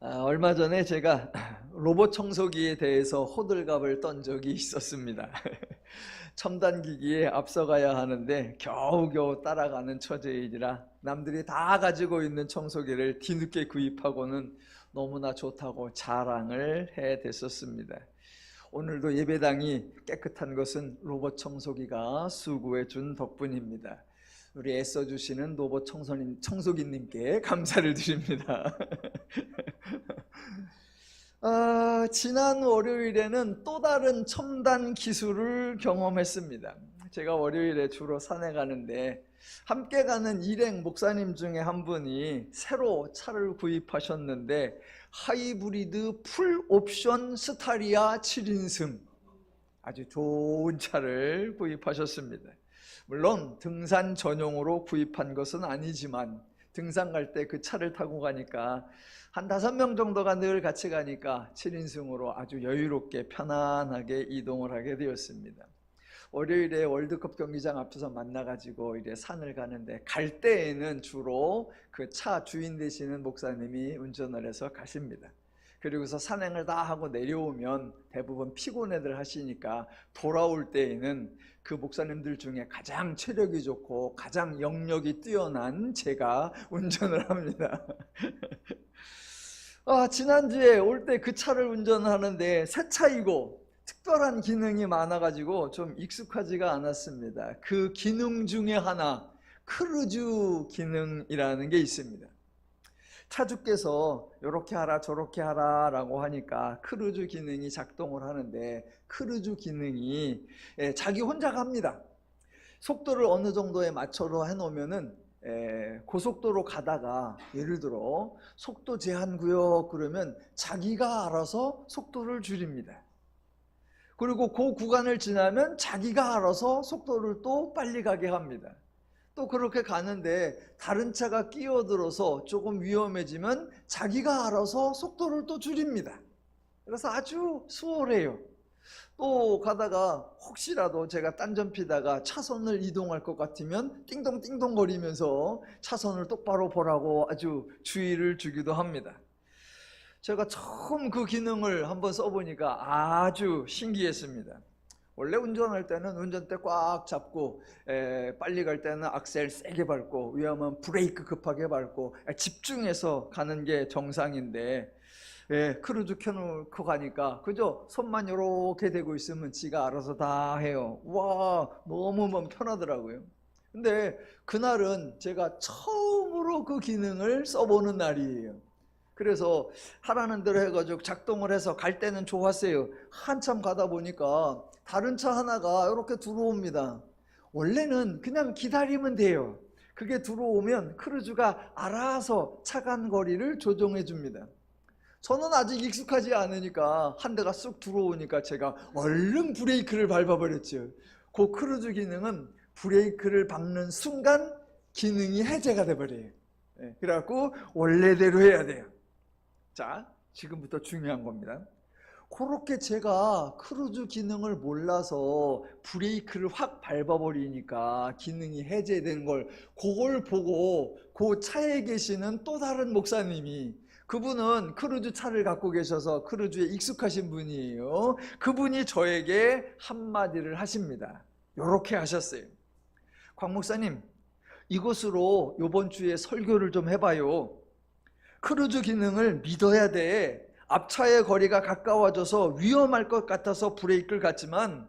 얼마 전에 제가 로봇 청소기에 대해서 호들갑을 떤 적이 있었습니다. 첨단 기기에 앞서가야 하는데 겨우겨우 따라가는 처지이라 남들이 다 가지고 있는 청소기를 뒤늦게 구입하고는 너무나 좋다고 자랑을 해댔었습니다. 오늘도 예배당이 깨끗한 것은 로봇 청소기가 수고해 준 덕분입니다. 우리 애써주시는 로봇 청소기님께 감사를 드립니다. 지난 월요일에는 또 다른 첨단 기술을 경험했습니다. 제가 월요일에 주로 산에 가는데 함께 가는 일행 목사님 중에 한 분이 새로 차를 구입하셨는데 하이브리드 풀 옵션 스타리아 7인승 아주 좋은 차를 구입하셨습니다. 물론 등산 전용으로 구입한 것은 아니지만 등산 갈 때 그 차를 타고 가니까 한 5명 정도가 늘 같이 가니까 7인승으로 아주 여유롭게 편안하게 이동을 하게 되었습니다. 월요일에 월드컵 경기장 앞에서 만나가지고 이제 산을 가는데 갈 때에는 주로 그 차 주인 되시는 목사님이 운전을 해서 가십니다. 그리고서 산행을 다 하고 내려오면 대부분 피곤해들 하시니까 돌아올 때에는 그 목사님들 중에 가장 체력이 좋고 가장 영역이 뛰어난 제가 운전을 합니다. 지난주에 올 때 그 차를 운전하는데 새 차이고 특별한 기능이 많아가지고 좀 익숙하지가 않았습니다. 그 기능 중에 하나, 크루즈 기능이라는 게 있습니다. 차주께서 이렇게 하라 저렇게 하라 라고 하니까 크루즈 기능이 작동을 하는데 크루즈 기능이 자기 혼자 갑니다. 속도를 어느 정도에 맞춰서 해놓으면은 고속도로 가다가 예를 들어 속도 제한 구역 그러면 자기가 알아서 속도를 줄입니다. 그리고 그 구간을 지나면 자기가 알아서 속도를 또 빨리 가게 합니다. 또 그렇게 가는데 다른 차가 끼어들어서 조금 위험해지면 자기가 알아서 속도를 또 줄입니다. 그래서 아주 수월해요. 또 가다가 혹시라도 제가 딴전 피다가 차선을 이동할 것 같으면 띵동띵동 거리면서 차선을 똑바로 보라고 아주 주의를 주기도 합니다. 제가 처음 그 기능을 한번 써보니까 아주 신기했습니다. 원래 운전할 때는 운전대 꽉 잡고 빨리 갈 때는 악셀 세게 밟고 위험하면 브레이크 급하게 밟고 집중해서 가는 게 정상인데 크루즈 켜놓고 가니까 그저 손만 이렇게 대고 있으면 지가 알아서 다 해요. 와, 너무 편하더라고요. 근데 그날은 제가 처음으로 그 기능을 써보는 날이에요. 그래서 하라는 대로 해가지고 작동을 해서 갈 때는 좋았어요. 한참 가다 보니까 다른 차 하나가 이렇게 들어옵니다. 원래는 그냥 기다리면 돼요. 그게 들어오면 크루즈가 알아서 차간 거리를 조정해 줍니다. 저는 아직 익숙하지 않으니까 한 대가 쑥 들어오니까 제가 얼른 브레이크를 밟아버렸죠. 그 크루즈 기능은 브레이크를 밟는 순간 기능이 해제가 돼버려요. 그래갖고 원래대로 해야 돼요. 자, 지금부터 중요한 겁니다. 그렇게 제가 크루즈 기능을 몰라서 브레이크를 확 밟아버리니까 기능이 해제된 걸 그걸 보고 그 차에 계시는 또 다른 목사님이 그분은 크루즈 차를 갖고 계셔서 크루즈에 익숙하신 분이에요. 그분이 저에게 한마디를 하십니다. 이렇게 하셨어요. 곽 목사님, 이것으로 이번 주에 설교를 좀 해봐요. 크루즈 기능을 믿어야 돼. 앞차의 거리가 가까워져서 위험할 것 같아서 브레이크를 갖지만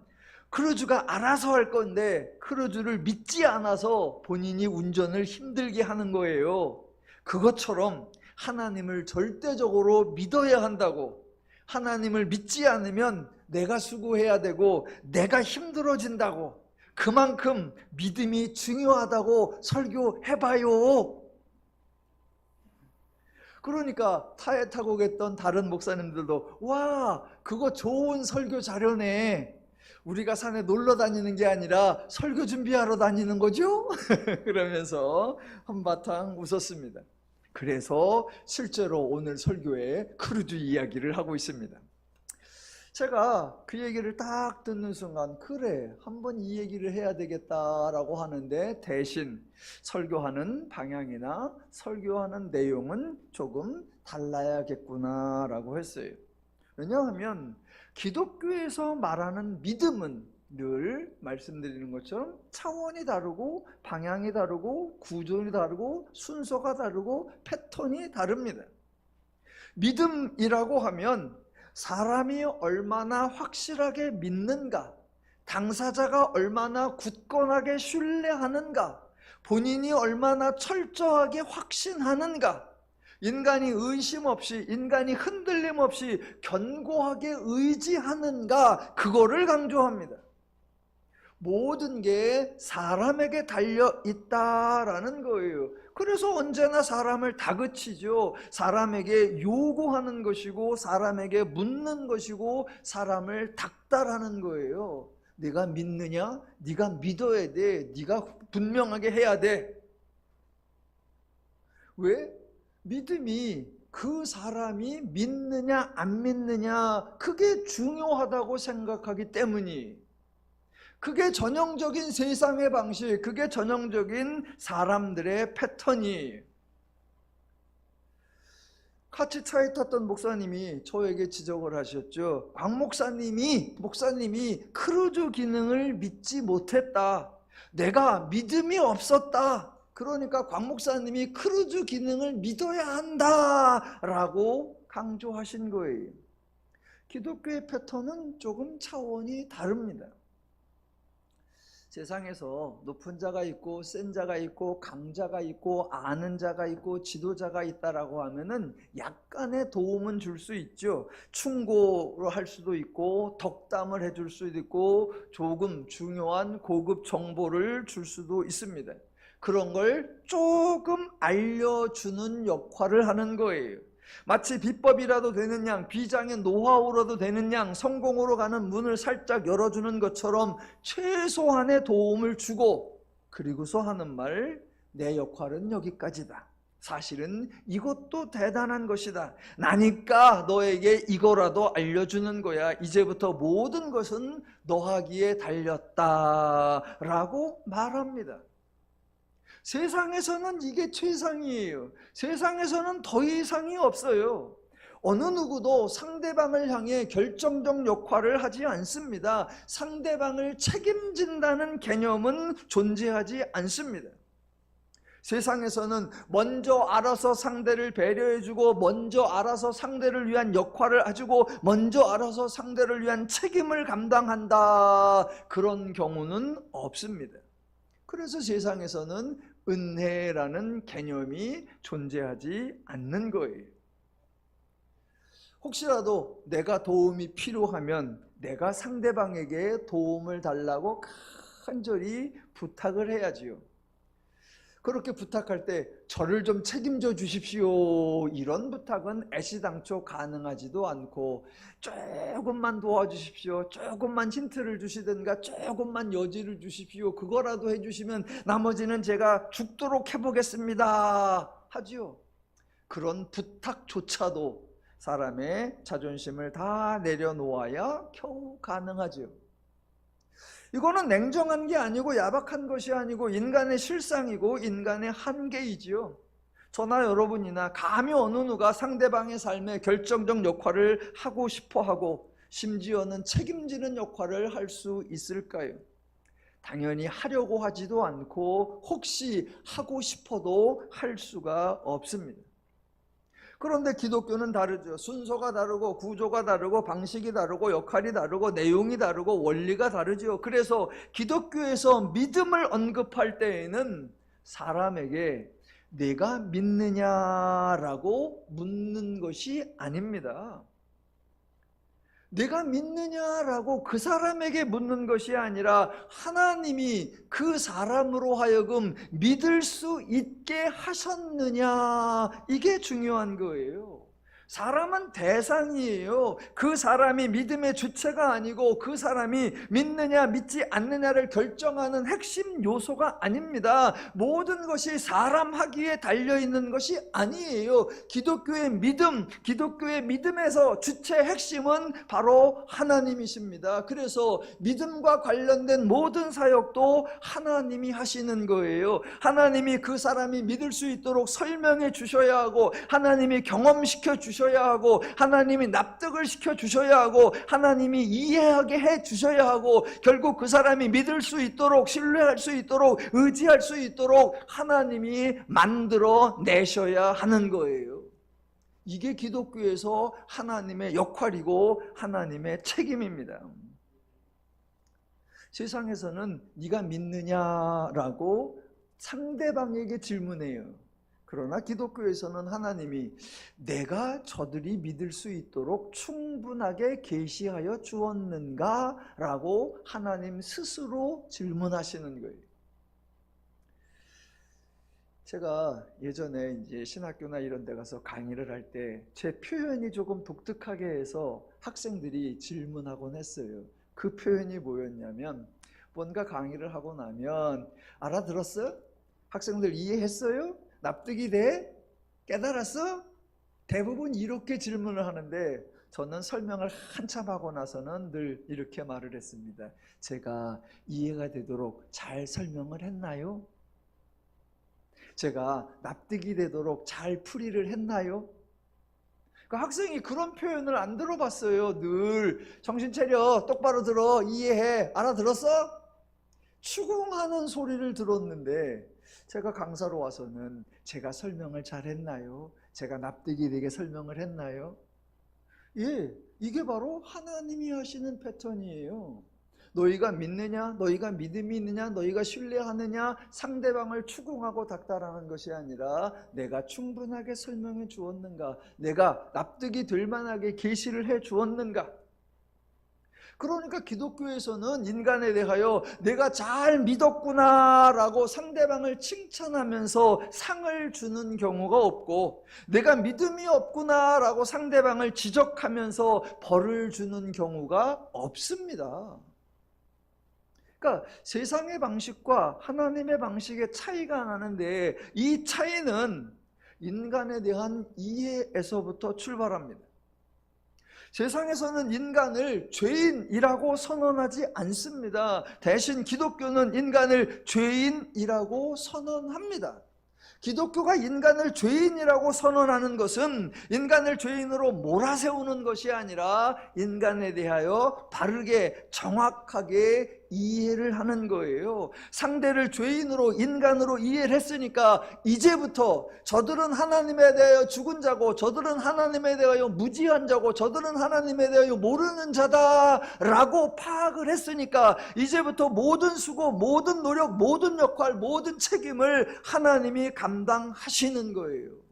크루즈가 알아서 할 건데 크루즈를 믿지 않아서 본인이 운전을 힘들게 하는 거예요. 그것처럼 하나님을 절대적으로 믿어야 한다고. 하나님을 믿지 않으면 내가 수고해야 되고 내가 힘들어진다고. 그만큼 믿음이 중요하다고 설교해봐요. 그러니까 차에 타고 갔던 다른 목사님들도 와, 그거 좋은 설교 자료네. 우리가 산에 놀러 다니는 게 아니라 설교 준비하러 다니는 거죠? 그러면서 한바탕 웃었습니다. 그래서 실제로 오늘 설교에 크루즈 이야기를 하고 있습니다. 제가 그 얘기를 딱 듣는 순간 그래, 한번 이 얘기를 해야 되겠다라고 하는데 대신 설교하는 방향이나 설교하는 내용은 조금 달라야겠구나라고 했어요. 왜냐하면 기독교에서 말하는 믿음은 늘 말씀드리는 것처럼 차원이 다르고 방향이 다르고 구조이 다르고 순서가 다르고 패턴이 다릅니다. 믿음이라고 하면 사람이 얼마나 확실하게 믿는가, 당사자가 얼마나 굳건하게 신뢰하는가, 본인이 얼마나 철저하게 확신하는가, 인간이 의심 없이, 인간이 흔들림 없이 견고하게 의지하는가, 그거를 강조합니다. 모든 게 사람에게 달려 있다라는 거예요. 그래서 언제나 사람을 다그치죠. 사람에게 요구하는 것이고 사람에게 묻는 것이고 사람을 닥달하는 거예요. 네가 믿느냐? 네가 믿어야 돼. 네가 분명하게 해야 돼. 왜? 믿음이 그 사람이 믿느냐 안 믿느냐 그게 중요하다고 생각하기 때문이, 그게 전형적인 세상의 방식, 그게 전형적인 사람들의 패턴이. 같이 차에 탔던 목사님이 저에게 지적을 하셨죠. 곽 목사님이 크루즈 기능을 믿지 못했다. 내가 믿음이 없었다. 그러니까 곽 목사님이 크루즈 기능을 믿어야 한다라고 강조하신 거예요. 기독교의 패턴은 조금 차원이 다릅니다. 세상에서 높은 자가 있고 센 자가 있고 강자가 있고 아는 자가 있고 지도자가 있다라고 하면은 약간의 도움은 줄 수 있죠. 충고를 할 수도 있고 덕담을 해줄 수도 있고 조금 중요한 고급 정보를 줄 수도 있습니다. 그런 걸 조금 알려주는 역할을 하는 거예요. 마치 비법이라도 되는 양, 비장의 노하우라도 되는 양, 성공으로 가는 문을 살짝 열어주는 것처럼 최소한의 도움을 주고, 그리고서 하는 말, 내 역할은 여기까지다. 사실은 이것도 대단한 것이다. 나니까 너에게 이거라도 알려주는 거야. 이제부터 모든 것은 너 하기에 달렸다 라고 말합니다. 세상에서는 이게 최상이에요. 세상에서는 더 이상이 없어요. 어느 누구도 상대방을 향해 결정적 역할을 하지 않습니다. 상대방을 책임진다는 개념은 존재하지 않습니다. 세상에서는 먼저 알아서 상대를 배려해주고 먼저 알아서 상대를 위한 역할을 해주고 먼저 알아서 상대를 위한 책임을 감당한다, 그런 경우는 없습니다. 그래서 세상에서는 은혜라는 개념이 존재하지 않는 거예요. 혹시라도 내가 도움이 필요하면 내가 상대방에게 도움을 달라고 간절히 부탁을 해야지요. 그렇게 부탁할 때 저를 좀 책임져 주십시오, 이런 부탁은 애시당초 가능하지도 않고, 조금만 도와주십시오, 조금만 힌트를 주시든가 조금만 여지를 주십시오, 그거라도 해주시면 나머지는 제가 죽도록 해보겠습니다 하지요. 그런 부탁조차도 사람의 자존심을 다 내려놓아야 겨우 가능하죠. 이거는 냉정한 게 아니고 야박한 것이 아니고 인간의 실상이고 인간의 한계이지요. 저나 여러분이나 감히 어느 누가 상대방의 삶에 결정적 역할을 하고 싶어 하고 심지어는 책임지는 역할을 할 수 있을까요? 당연히 하려고 하지도 않고 혹시 하고 싶어도 할 수가 없습니다. 그런데 기독교는 다르죠. 순서가 다르고 구조가 다르고 방식이 다르고 역할이 다르고 내용이 다르고 원리가 다르죠. 그래서 기독교에서 믿음을 언급할 때에는 사람에게 내가 믿느냐라고 묻는 것이 아닙니다. 내가 믿느냐라고 그 사람에게 묻는 것이 아니라 하나님이 그 사람으로 하여금 믿을 수 있게 하셨느냐, 이게 중요한 거예요. 사람은 대상이에요. 그 사람이 믿음의 주체가 아니고 그 사람이 믿느냐 믿지 않느냐를 결정하는 핵심 요소가 아닙니다. 모든 것이 사람 하기에 달려있는 것이 아니에요. 기독교의 믿음에서 주체 핵심은 바로 하나님이십니다. 그래서 믿음과 관련된 모든 사역도 하나님이 하시는 거예요. 하나님이 그 사람이 믿을 수 있도록 설명해 주셔야 하고, 하나님이 경험시켜 주셔야 하고, 하나님이 납득을 시켜 주셔야 하고, 하나님이 이해하게 해 주셔야 하고, 결국 그 사람이 믿을 수 있도록, 신뢰할 수 있도록, 의지할 수 있도록 하나님이 만들어 내셔야 하는 거예요. 이게 기독교에서 하나님의 역할이고 하나님의 책임입니다. 세상에서는 네가 믿느냐라고 상대방에게 질문해요. 그러나 기독교에서는 하나님이 내가 저들이 믿을 수 있도록 충분하게 계시하여 주었는가? 라고 하나님 스스로 질문하시는 거예요. 제가 예전에 이제 신학교나 이런 데 가서 강의를 할 때 제 표현이 조금 독특하게 해서 학생들이 질문하곤 했어요. 그 표현이 뭐였냐면, 뭔가 강의를 하고 나면 알아들었어? 학생들 이해했어요? 납득이 돼? 깨달았어? 대부분 이렇게 질문을 하는데, 저는 설명을 한참 하고 나서는 늘 이렇게 말을 했습니다. 제가 이해가 되도록 잘 설명을 했나요? 제가 납득이 되도록 잘 풀이를 했나요? 그 학생이 그런 표현을 안 들어봤어요. 늘 정신 차려, 똑바로 들어, 이해해, 알아들었어? 추궁하는 소리를 들었는데, 제가 강사로 와서는 제가 설명을 잘 했나요? 제가 납득이 되게 설명을 했나요? 예, 이게 바로 하나님이 하시는 패턴이에요. 너희가 믿느냐? 너희가 믿음이 있느냐? 너희가 신뢰하느냐? 상대방을 추궁하고 닥달하는 것이 아니라 내가 충분하게 설명해 주었는가? 내가 납득이 될 만하게 계시를 해 주었는가? 그러니까 기독교에서는 인간에 대하여 내가 잘 믿었구나 라고 상대방을 칭찬하면서 상을 주는 경우가 없고, 내가 믿음이 없구나 라고 상대방을 지적하면서 벌을 주는 경우가 없습니다. 그러니까 세상의 방식과 하나님의 방식의 차이가 나는데, 이 차이는 인간에 대한 이해에서부터 출발합니다. 세상에서는 인간을 죄인이라고 선언하지 않습니다. 대신 기독교는 인간을 죄인이라고 선언합니다. 기독교가 인간을 죄인이라고 선언하는 것은 인간을 죄인으로 몰아세우는 것이 아니라 인간에 대하여 바르게 정확하게 이해를 하는 거예요. 상대를 죄인으로, 인간으로 이해를 했으니까 이제부터 저들은 하나님에 대하여 죽은 자고, 저들은 하나님에 대하여 무지한 자고, 저들은 하나님에 대하여 모르는 자다라고 파악을 했으니까 이제부터 모든 수고, 모든 노력, 모든 역할, 모든 책임을 하나님이 감당하시는 거예요.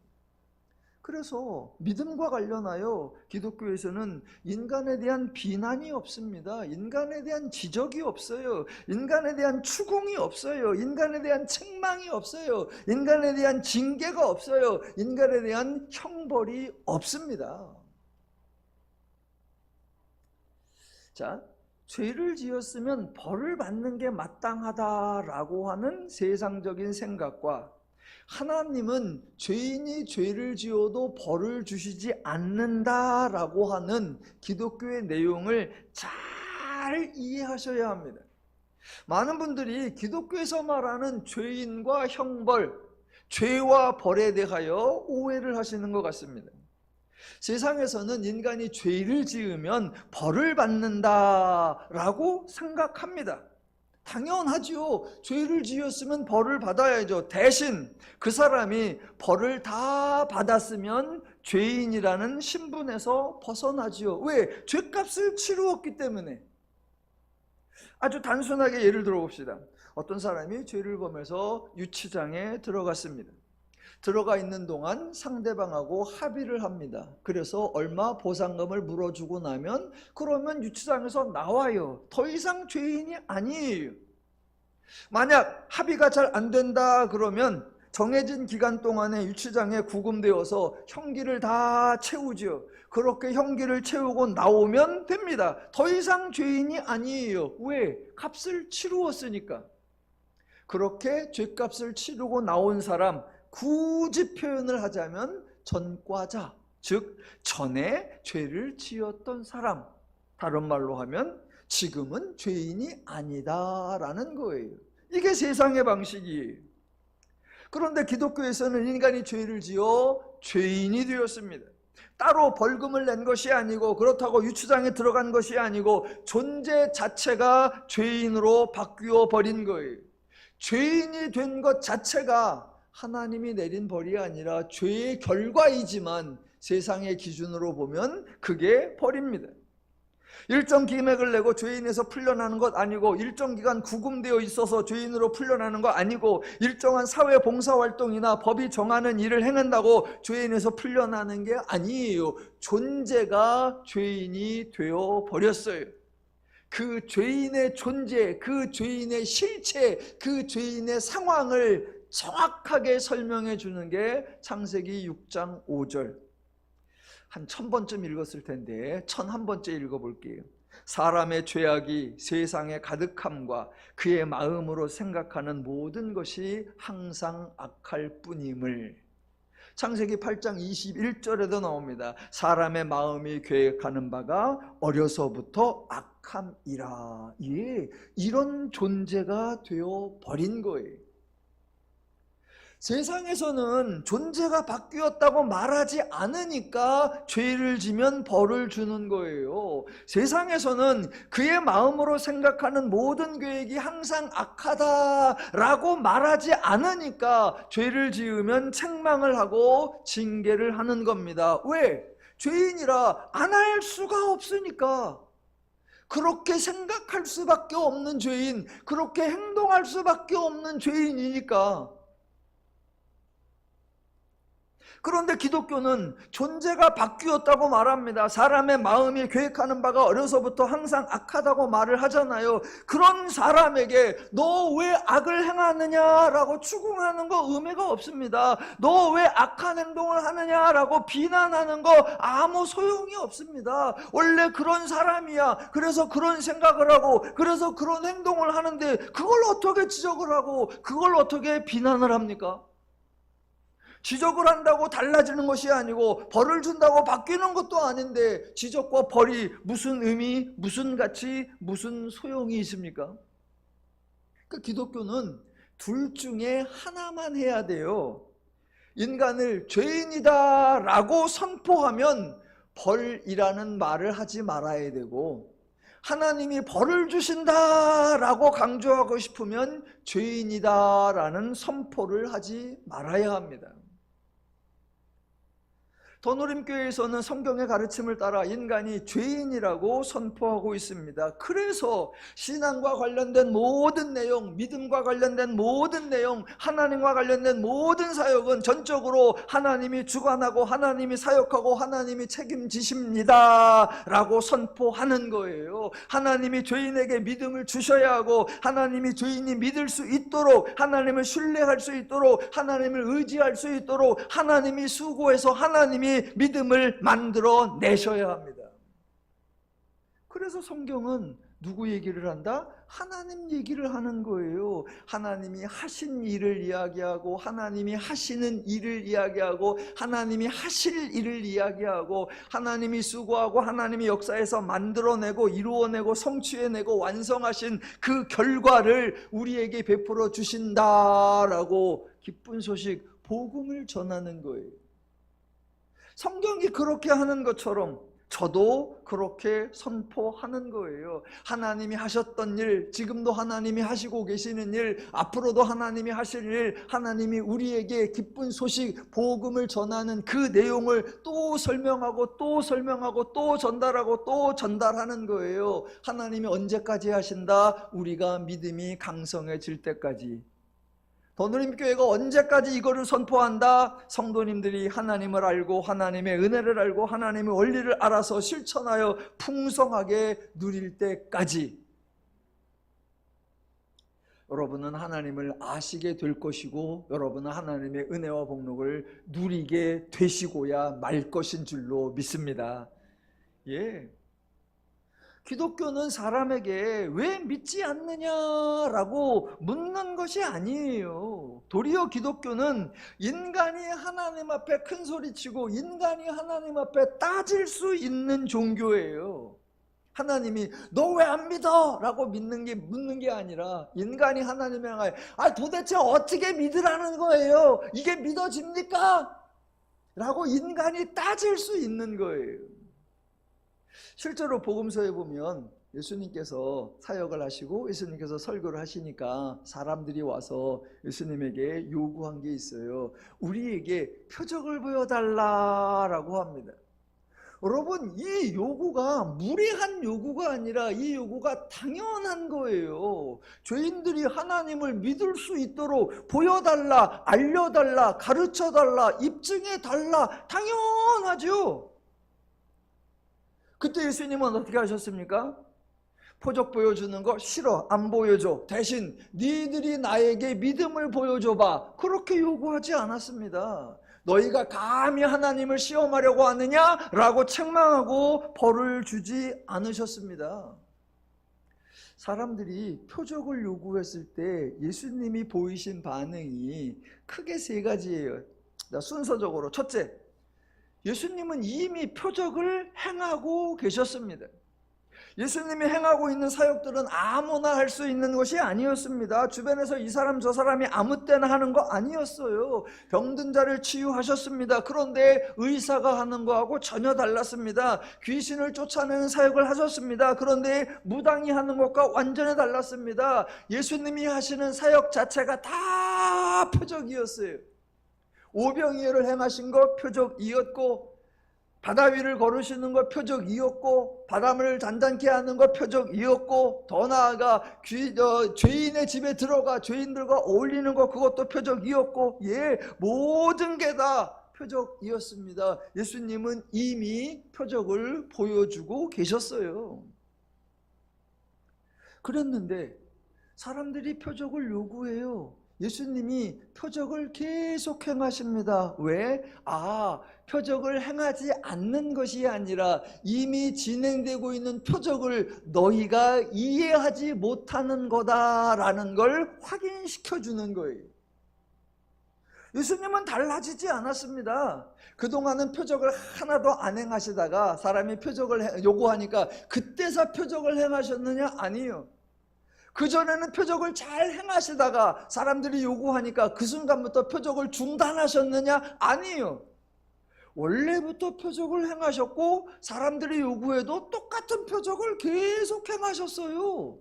그래서 믿음과 관련하여 기독교에서는 인간에 대한 비난이 없습니다. 인간에 대한 지적이 없어요. 인간에 대한 추궁이 없어요. 인간에 대한 책망이 없어요. 인간에 대한 징계가 없어요. 인간에 대한 형벌이 없습니다. 자, 죄를 지었으면 벌을 받는 게 마땅하다라고 하는 세상적인 생각과, 하나님은 죄인이 죄를 지어도 벌을 주시지 않는다라고 하는 기독교의 내용을 잘 이해하셔야 합니다. 많은 분들이 기독교에서 말하는 죄인과 형벌, 죄와 벌에 대하여 오해를 하시는 것 같습니다. 세상에서는 인간이 죄를 지으면 벌을 받는다라고 생각합니다. 당연하죠. 죄를 지었으면 벌을 받아야죠. 대신 그 사람이 벌을 다 받았으면 죄인이라는 신분에서 벗어나지요. 왜? 죄값을 치루었기 때문에. 아주 단순하게 예를 들어 봅시다. 어떤 사람이 죄를 범해서 유치장에 들어갔습니다. 들어가 있는 동안 상대방하고 합의를 합니다. 그래서 얼마 보상금을 물어주고 나면 그러면 유치장에서 나와요. 더 이상 죄인이 아니에요. 만약 합의가 잘 안 된다 그러면 정해진 기간 동안에 유치장에 구금되어서 형기를 다 채우죠. 그렇게 형기를 채우고 나오면 됩니다. 더 이상 죄인이 아니에요. 왜? 값을 치루었으니까. 그렇게 죄값을 치르고 나온 사람, 굳이 표현을 하자면 전과자, 즉 전에 죄를 지었던 사람, 다른 말로 하면 지금은 죄인이 아니다라는 거예요. 이게 세상의 방식이에요. 그런데 기독교에서는 인간이 죄를 지어 죄인이 되었습니다. 따로 벌금을 낸 것이 아니고 그렇다고 유치장에 들어간 것이 아니고 존재 자체가 죄인으로 바뀌어 버린 거예요. 죄인이 된 것 자체가 하나님이 내린 벌이 아니라 죄의 결과이지만 세상의 기준으로 보면 그게 벌입니다. 일정 금액을 내고 죄인에서 풀려나는 것 아니고, 일정 기간 구금되어 있어서 죄인으로 풀려나는 것 아니고, 일정한 사회 봉사활동이나 법이 정하는 일을 행한다고 죄인에서 풀려나는 게 아니에요. 존재가 죄인이 되어 버렸어요. 그 죄인의 존재, 그 죄인의 실체, 그 죄인의 상황을 정확하게 설명해 주는 게 창세기 6장 5절. 한 1000번쯤 읽었을 텐데 1001번째 읽어볼게요. 사람의 죄악이 세상에 가득함과 그의 마음으로 생각하는 모든 것이 항상 악할 뿐임을. 창세기 8장 21절에도 나옵니다. 사람의 마음이 계획하는 바가 어려서부터 악함이라. 예, 이런 존재가 되어 버린 거예요. 세상에서는 존재가 바뀌었다고 말하지 않으니까 죄를 지면 벌을 주는 거예요. 세상에서는 그의 마음으로 생각하는 모든 계획이 항상 악하다라고 말하지 않으니까 죄를 지으면 책망을 하고 징계를 하는 겁니다. 왜? 죄인이라 안 할 수가 없으니까. 그렇게 생각할 수밖에 없는 죄인, 그렇게 행동할 수밖에 없는 죄인이니까. 그런데 기독교는 존재가 바뀌었다고 말합니다. 사람의 마음이 계획하는 바가 어려서부터 항상 악하다고 말을 하잖아요. 그런 사람에게 너 왜 악을 행하느냐라고 추궁하는 거 의미가 없습니다. 너 왜 악한 행동을 하느냐라고 비난하는 거 아무 소용이 없습니다. 원래 그런 사람이야. 그래서 그런 생각을 하고 그래서 그런 행동을 하는데 그걸 어떻게 지적을 하고 그걸 어떻게 비난을 합니까? 지적을 한다고 달라지는 것이 아니고 벌을 준다고 바뀌는 것도 아닌데 지적과 벌이 무슨 의미, 무슨 가치, 무슨 소용이 있습니까? 그 기독교는 둘 중에 하나만 해야 돼요. 인간을 죄인이다 라고 선포하면 벌이라는 말을 하지 말아야 되고, 하나님이 벌을 주신다 라고 강조하고 싶으면 죄인이다 라는 선포를 하지 말아야 합니다. 더누림교회에서는 성경의 가르침을 따라 인간이 죄인이라고 선포하고 있습니다. 그래서 신앙과 관련된 모든 내용, 믿음과 관련된 모든 내용, 하나님과 관련된 모든 사역은 전적으로 하나님이 주관하고 하나님이 사역하고 하나님이 책임지십니다 라고 선포하는 거예요. 하나님이 죄인에게 믿음을 주셔야 하고 하나님이 죄인이 믿을 수 있도록, 하나님을 신뢰할 수 있도록, 하나님을 의지할 수 있도록 하나님이 수고해서 하나님이 믿음을 만들어 내셔야 합니다. 그래서 성경은 누구 얘기를 한다? 하나님 얘기를 하는 거예요. 하나님이 하신 일을 이야기하고 하나님이 하시는 일을 이야기하고 하나님이 하실 일을 이야기하고 하나님이 수고하고 하나님이 역사에서 만들어내고 이루어내고 성취해내고 완성하신 그 결과를 우리에게 베풀어 주신다라고 기쁜 소식, 복음을 전하는 거예요. 성경이 그렇게 하는 것처럼 저도 그렇게 선포하는 거예요. 하나님이 하셨던 일, 지금도 하나님이 하시고 계시는 일, 앞으로도 하나님이 하실 일, 하나님이 우리에게 기쁜 소식, 복음을 전하는 그 내용을 또 설명하고 또 설명하고 또 전달하고 또 전달하는 거예요. 하나님이 언제까지 하신다? 우리가 믿음이 강성해질 때까지. 더누림교회가 언제까지 이거를 선포한다? 성도님들이 하나님을 알고 하나님의 은혜를 알고 하나님의 원리를 알아서 실천하여 풍성하게 누릴 때까지. 여러분은 하나님을 아시게 될 것이고 여러분은 하나님의 은혜와 복록을 누리게 되시고야 말 것인 줄로 믿습니다. 예. 기독교는 사람에게 왜 믿지 않느냐라고 묻는 것이 아니에요. 도리어 기독교는 인간이 하나님 앞에 큰 소리치고 인간이 하나님 앞에 따질 수 있는 종교예요. 하나님이 너 왜 안 믿어? 라고 묻는 게 아니라 인간이 하나님을 향하여 도대체 어떻게 믿으라는 거예요? 이게 믿어집니까? 라고 인간이 따질 수 있는 거예요. 실제로 복음서에 보면 예수님께서 사역을 하시고 예수님께서 설교를 하시니까 사람들이 와서 예수님에게 요구한 게 있어요. 우리에게 표적을 보여달라라고 합니다. 여러분, 이 요구가 무례한 요구가 아니라 이 요구가 당연한 거예요. 죄인들이 하나님을 믿을 수 있도록 보여달라, 알려달라, 가르쳐달라, 입증해달라, 당연하죠. 그때 예수님은 어떻게 하셨습니까? 표적 보여주는 거 싫어, 안 보여줘. 대신 니들이 나에게 믿음을 보여줘봐. 그렇게 요구하지 않았습니다. 너희가 감히 하나님을 시험하려고 하느냐? 라고 책망하고 벌을 주지 않으셨습니다. 사람들이 표적을 요구했을 때 예수님이 보이신 반응이 크게 세 가지예요. 순서적으로 첫째, 예수님은 이미 표적을 행하고 계셨습니다. 예수님이 행하고 있는 사역들은 아무나 할 수 있는 것이 아니었습니다. 주변에서 이 사람 저 사람이 아무 때나 하는 거 아니었어요. 병든 자를 치유하셨습니다. 그런데 의사가 하는 거하고 전혀 달랐습니다. 귀신을 쫓아내는 사역을 하셨습니다. 그런데 무당이 하는 것과 완전히 달랐습니다. 예수님이 하시는 사역 자체가 다 표적이었어요. 오병이어를 행하신 것 표적이었고, 바다 위를 걸으시는 것 표적이었고, 바람을 단단케 하는 것 표적이었고, 더 나아가 죄인의 집에 들어가 죄인들과 어울리는 것 그것도 표적이었고, 모든 게 다 표적이었습니다. 예수님은 이미 표적을 보여주고 계셨어요. 그랬는데 사람들이 표적을 요구해요. 예수님이 표적을 계속 행하십니다. 왜? 표적을 행하지 않는 것이 아니라 이미 진행되고 있는 표적을 너희가 이해하지 못하는 거다라는 걸 확인시켜 주는 거예요. 예수님은 달라지지 않았습니다. 그동안은 표적을 하나도 안 행하시다가 사람이 표적을 요구하니까 그때서 표적을 행하셨느냐? 아니요. 그전에는 표적을 잘 행하시다가 사람들이 요구하니까 그 순간부터 표적을 중단하셨느냐? 아니요. 원래부터 표적을 행하셨고 사람들이 요구해도 똑같은 표적을 계속 행하셨어요.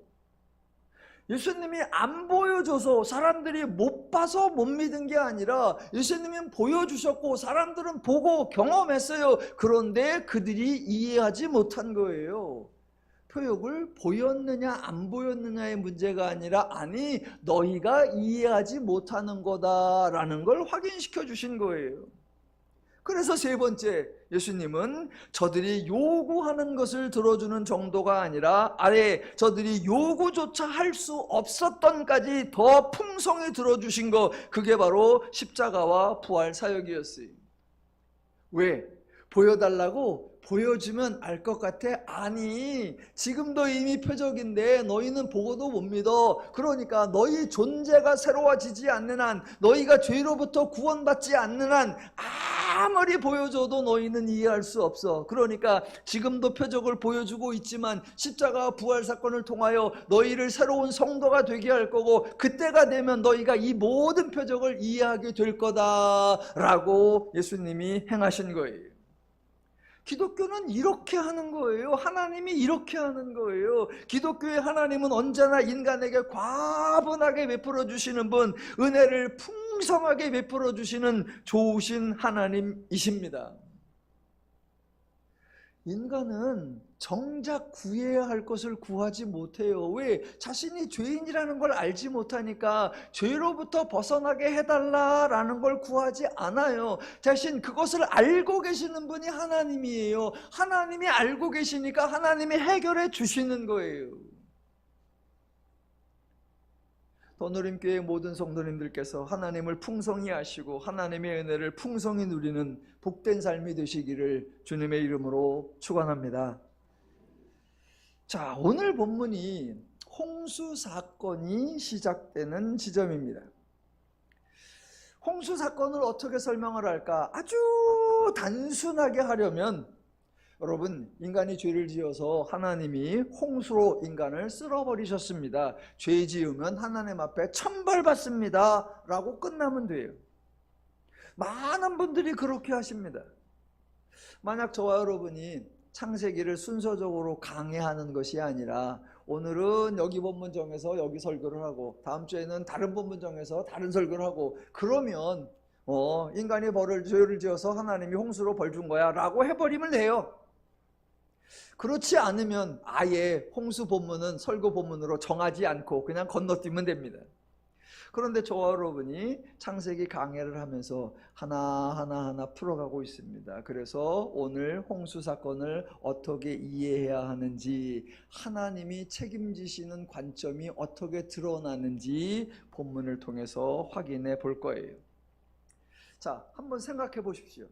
예수님이 안 보여줘서 사람들이 못 봐서 못 믿은 게 아니라 예수님은 보여주셨고 사람들은 보고 경험했어요. 그런데 그들이 이해하지 못한 거예요. 표적을 보였느냐 안 보였느냐의 문제가 아니라 너희가 이해하지 못하는 거다라는 걸 확인시켜 주신 거예요. 그래서 세 번째, 예수님은 저들이 요구하는 것을 들어주는 정도가 아니라 저들이 요구조차 할 수 없었던까지 더 풍성히 들어주신 것, 그게 바로 십자가와 부활 사역이었어요. 왜? 보여달라고? 보여주면 알 것 같아? 지금도 이미 표적인데 너희는 보고도 못 믿어. 그러니까 너희 존재가 새로워지지 않는 한, 너희가 죄로부터 구원받지 않는 한 아무리 보여줘도 너희는 이해할 수 없어. 그러니까 지금도 표적을 보여주고 있지만 십자가와 부활 사건을 통하여 너희를 새로운 성도가 되게 할 거고, 그때가 되면 너희가 이 모든 표적을 이해하게 될 거다라고 예수님이 행하신 거예요. 기독교는 이렇게 하는 거예요. 하나님이 이렇게 하는 거예요. 기독교의 하나님은 언제나 인간에게 과분하게 베풀어 주시는 분, 은혜를 풍성하게 베풀어 주시는 좋으신 하나님이십니다. 인간은 정작 구해야 할 것을 구하지 못해요. 왜? 자신이 죄인이라는 걸 알지 못하니까 죄로부터 벗어나게 해달라라는 걸 구하지 않아요. 대신 그것을 알고 계시는 분이 하나님이에요. 하나님이 알고 계시니까 하나님이 해결해 주시는 거예요. 더누림교회 모든 성도님들께서 하나님을 풍성히 아시고 하나님의 은혜를 풍성히 누리는 복된 삶이 되시기를 주님의 이름으로 축원합니다. 자, 오늘 본문이 홍수 사건이 시작되는 지점입니다. 홍수 사건을 어떻게 설명을 할까? 아주 단순하게 하려면 여러분, 인간이 죄를 지어서 하나님이 홍수로 인간을 쓸어버리셨습니다. 죄 지으면 하나님 앞에 천벌받습니다 라고 끝나면 돼요. 많은 분들이 그렇게 하십니다. 만약 저와 여러분이 창세기를 순서적으로 강해하는 것이 아니라 오늘은 여기 본문 정해서 여기 설교를 하고 다음 주에는 다른 본문 정해서 다른 설교를 하고 그러면 인간이 죄를 지어서 하나님이 홍수로 벌 준 거야 라고 해버리면 돼요. 그렇지 않으면 아예 홍수 본문은 설교 본문으로 정하지 않고 그냥 건너뛰면 됩니다. 그런데 저와 여러분이 창세기 강해를 하면서 하나하나 풀어가고 있습니다. 그래서 오늘 홍수 사건을 어떻게 이해해야 하는지, 하나님이 책임지시는 관점이 어떻게 드러나는지 본문을 통해서 확인해 볼 거예요. 자, 한번 생각해 보십시오.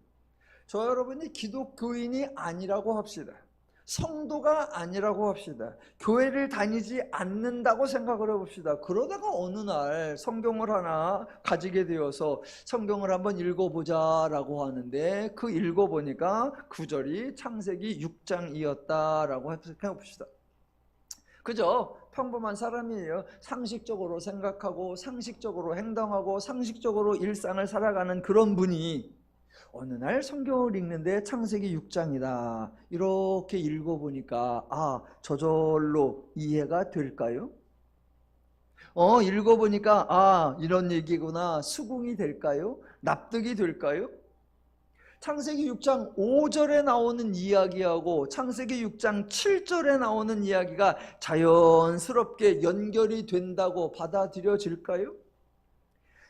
저와 여러분이 기독교인이 아니라고 합시다. 성도가 아니라고 합시다. 교회를 다니지 않는다고 생각을 해봅시다. 그러다가 어느 날 성경을 하나 가지게 되어서 성경을 한번 읽어보자 라고 하는데 그 읽어보니까 구절이 창세기 6장이었다라고 생각해봅시다. 그죠? 평범한 사람이에요. 상식적으로 생각하고 상식적으로 행동하고 상식적으로 일상을 살아가는 그런 분이 어느 날 성경을 읽는데 창세기 6장이다 이렇게 읽어보니까 저절로 이해가 될까요? 읽어보니까 이런 얘기구나 수긍이 될까요? 납득이 될까요? 창세기 6장 5절에 나오는 이야기하고 창세기 6장 7절에 나오는 이야기가 자연스럽게 연결이 된다고 받아들여질까요?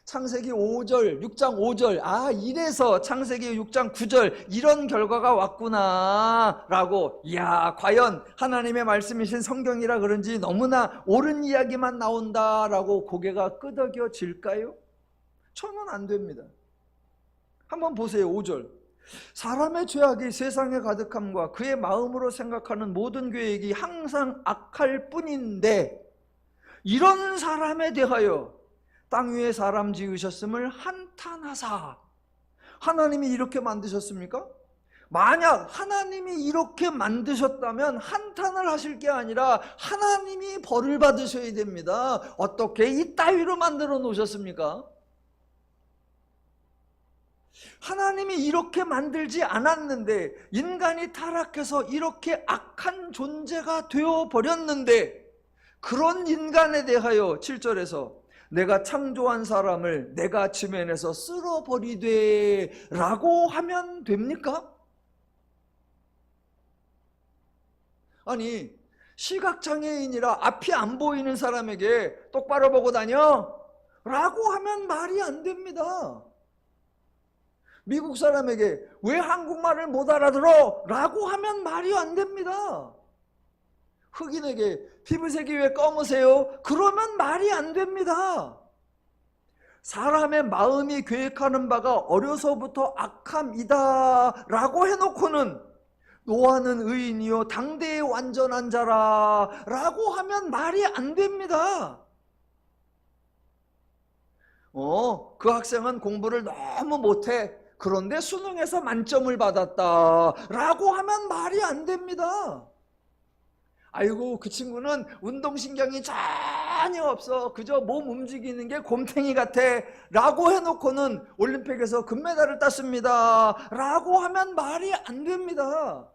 창세기 5절, 6장 5절, 이래서 창세기 6장 9절 이런 결과가 왔구나 라고, 이야 과연 하나님의 말씀이신 성경이라 그런지 너무나 옳은 이야기만 나온다 라고 고개가 끄덕여질까요? 저는 안 됩니다. 한번 보세요. 5절. 사람의 죄악이 세상에 가득함과 그의 마음으로 생각하는 모든 계획이 항상 악할 뿐인데 이런 사람에 대하여 땅 위에 사람 지으셨음을 한탄하사. 하나님이 이렇게 만드셨습니까? 만약 하나님이 이렇게 만드셨다면 한탄을 하실 게 아니라 하나님이 벌을 받으셔야 됩니다. 어떻게 이따위로 만들어 놓으셨습니까? 하나님이 이렇게 만들지 않았는데 인간이 타락해서 이렇게 악한 존재가 되어버렸는데 그런 인간에 대하여 7절에서 내가 창조한 사람을 내가 지면에서 쓸어버리되 라고 하면 됩니까? 아니 시각장애인이라 앞이 안 보이는 사람에게 똑바로 보고 다녀 라고 하면 말이 안 됩니다. 미국 사람에게 왜 한국말을 못 알아들어? 라고 하면 말이 안 됩니다. 흑인에게 피부색이 왜 검으세요? 그러면 말이 안 됩니다. 사람의 마음이 계획하는 바가 어려서부터 악함이다 라고 해놓고는 노아는 의인이요 당대의 완전한 자라 라고 하면 말이 안 됩니다. 그 학생은 공부를 너무 못해. 그런데 수능에서 만점을 받았다 라고 하면 말이 안 됩니다. 아이고 그 친구는 운동신경이 전혀 없어. 그저 몸 움직이는 게 곰탱이 같아 라고 해놓고는 올림픽에서 금메달을 땄습니다 라고 하면 말이 안 됩니다.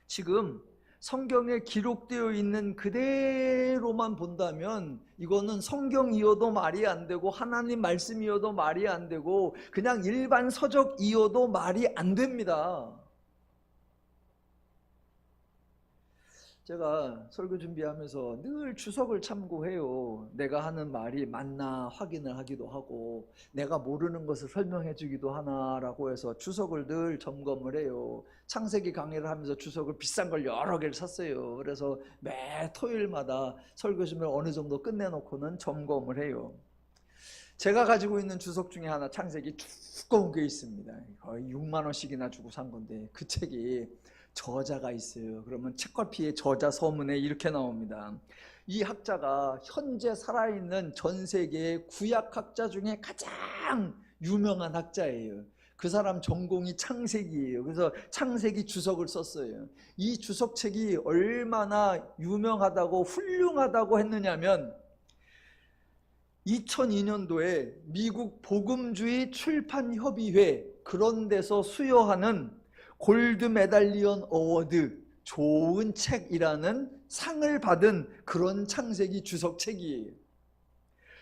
지금 성경에 기록되어 있는 그대로만 본다면 이거는 성경이어도 말이 안 되고 하나님 말씀이어도 말이 안 되고 그냥 일반 서적이어도 말이 안 됩니다. 제가 설교 준비하면서 늘 주석을 참고해요. 내가 하는 말이 맞나 확인을 하기도 하고 내가 모르는 것을 설명해 주기도 하나라고 해서 주석을 늘 점검을 해요. 창세기 강의를 하면서 주석을 비싼 걸 여러 개를 샀어요. 그래서 매 토요일마다 설교 준비를 어느 정도 끝내놓고는 점검을 해요. 제가 가지고 있는 주석 중에 하나, 창세기 두꺼운 게 있습니다. 거의 6만 원씩이나 주고 산 건데 그 책이 저자가 있어요. 그러면 책갈피의 저자 서문에 이렇게 나옵니다. 이 학자가 현재 살아있는 전 세계의 구약학자 중에 가장 유명한 학자예요. 그 사람 전공이 창세기예요. 그래서 창세기 주석을 썼어요. 이 주석책이 얼마나 유명하다고 훌륭하다고 했느냐면 2002년도에 미국 복음주의 출판협의회 그런 데서 수여하는 골드 메달리언 어워드, 좋은 책이라는 상을 받은 그런 창세기 주석책이에요.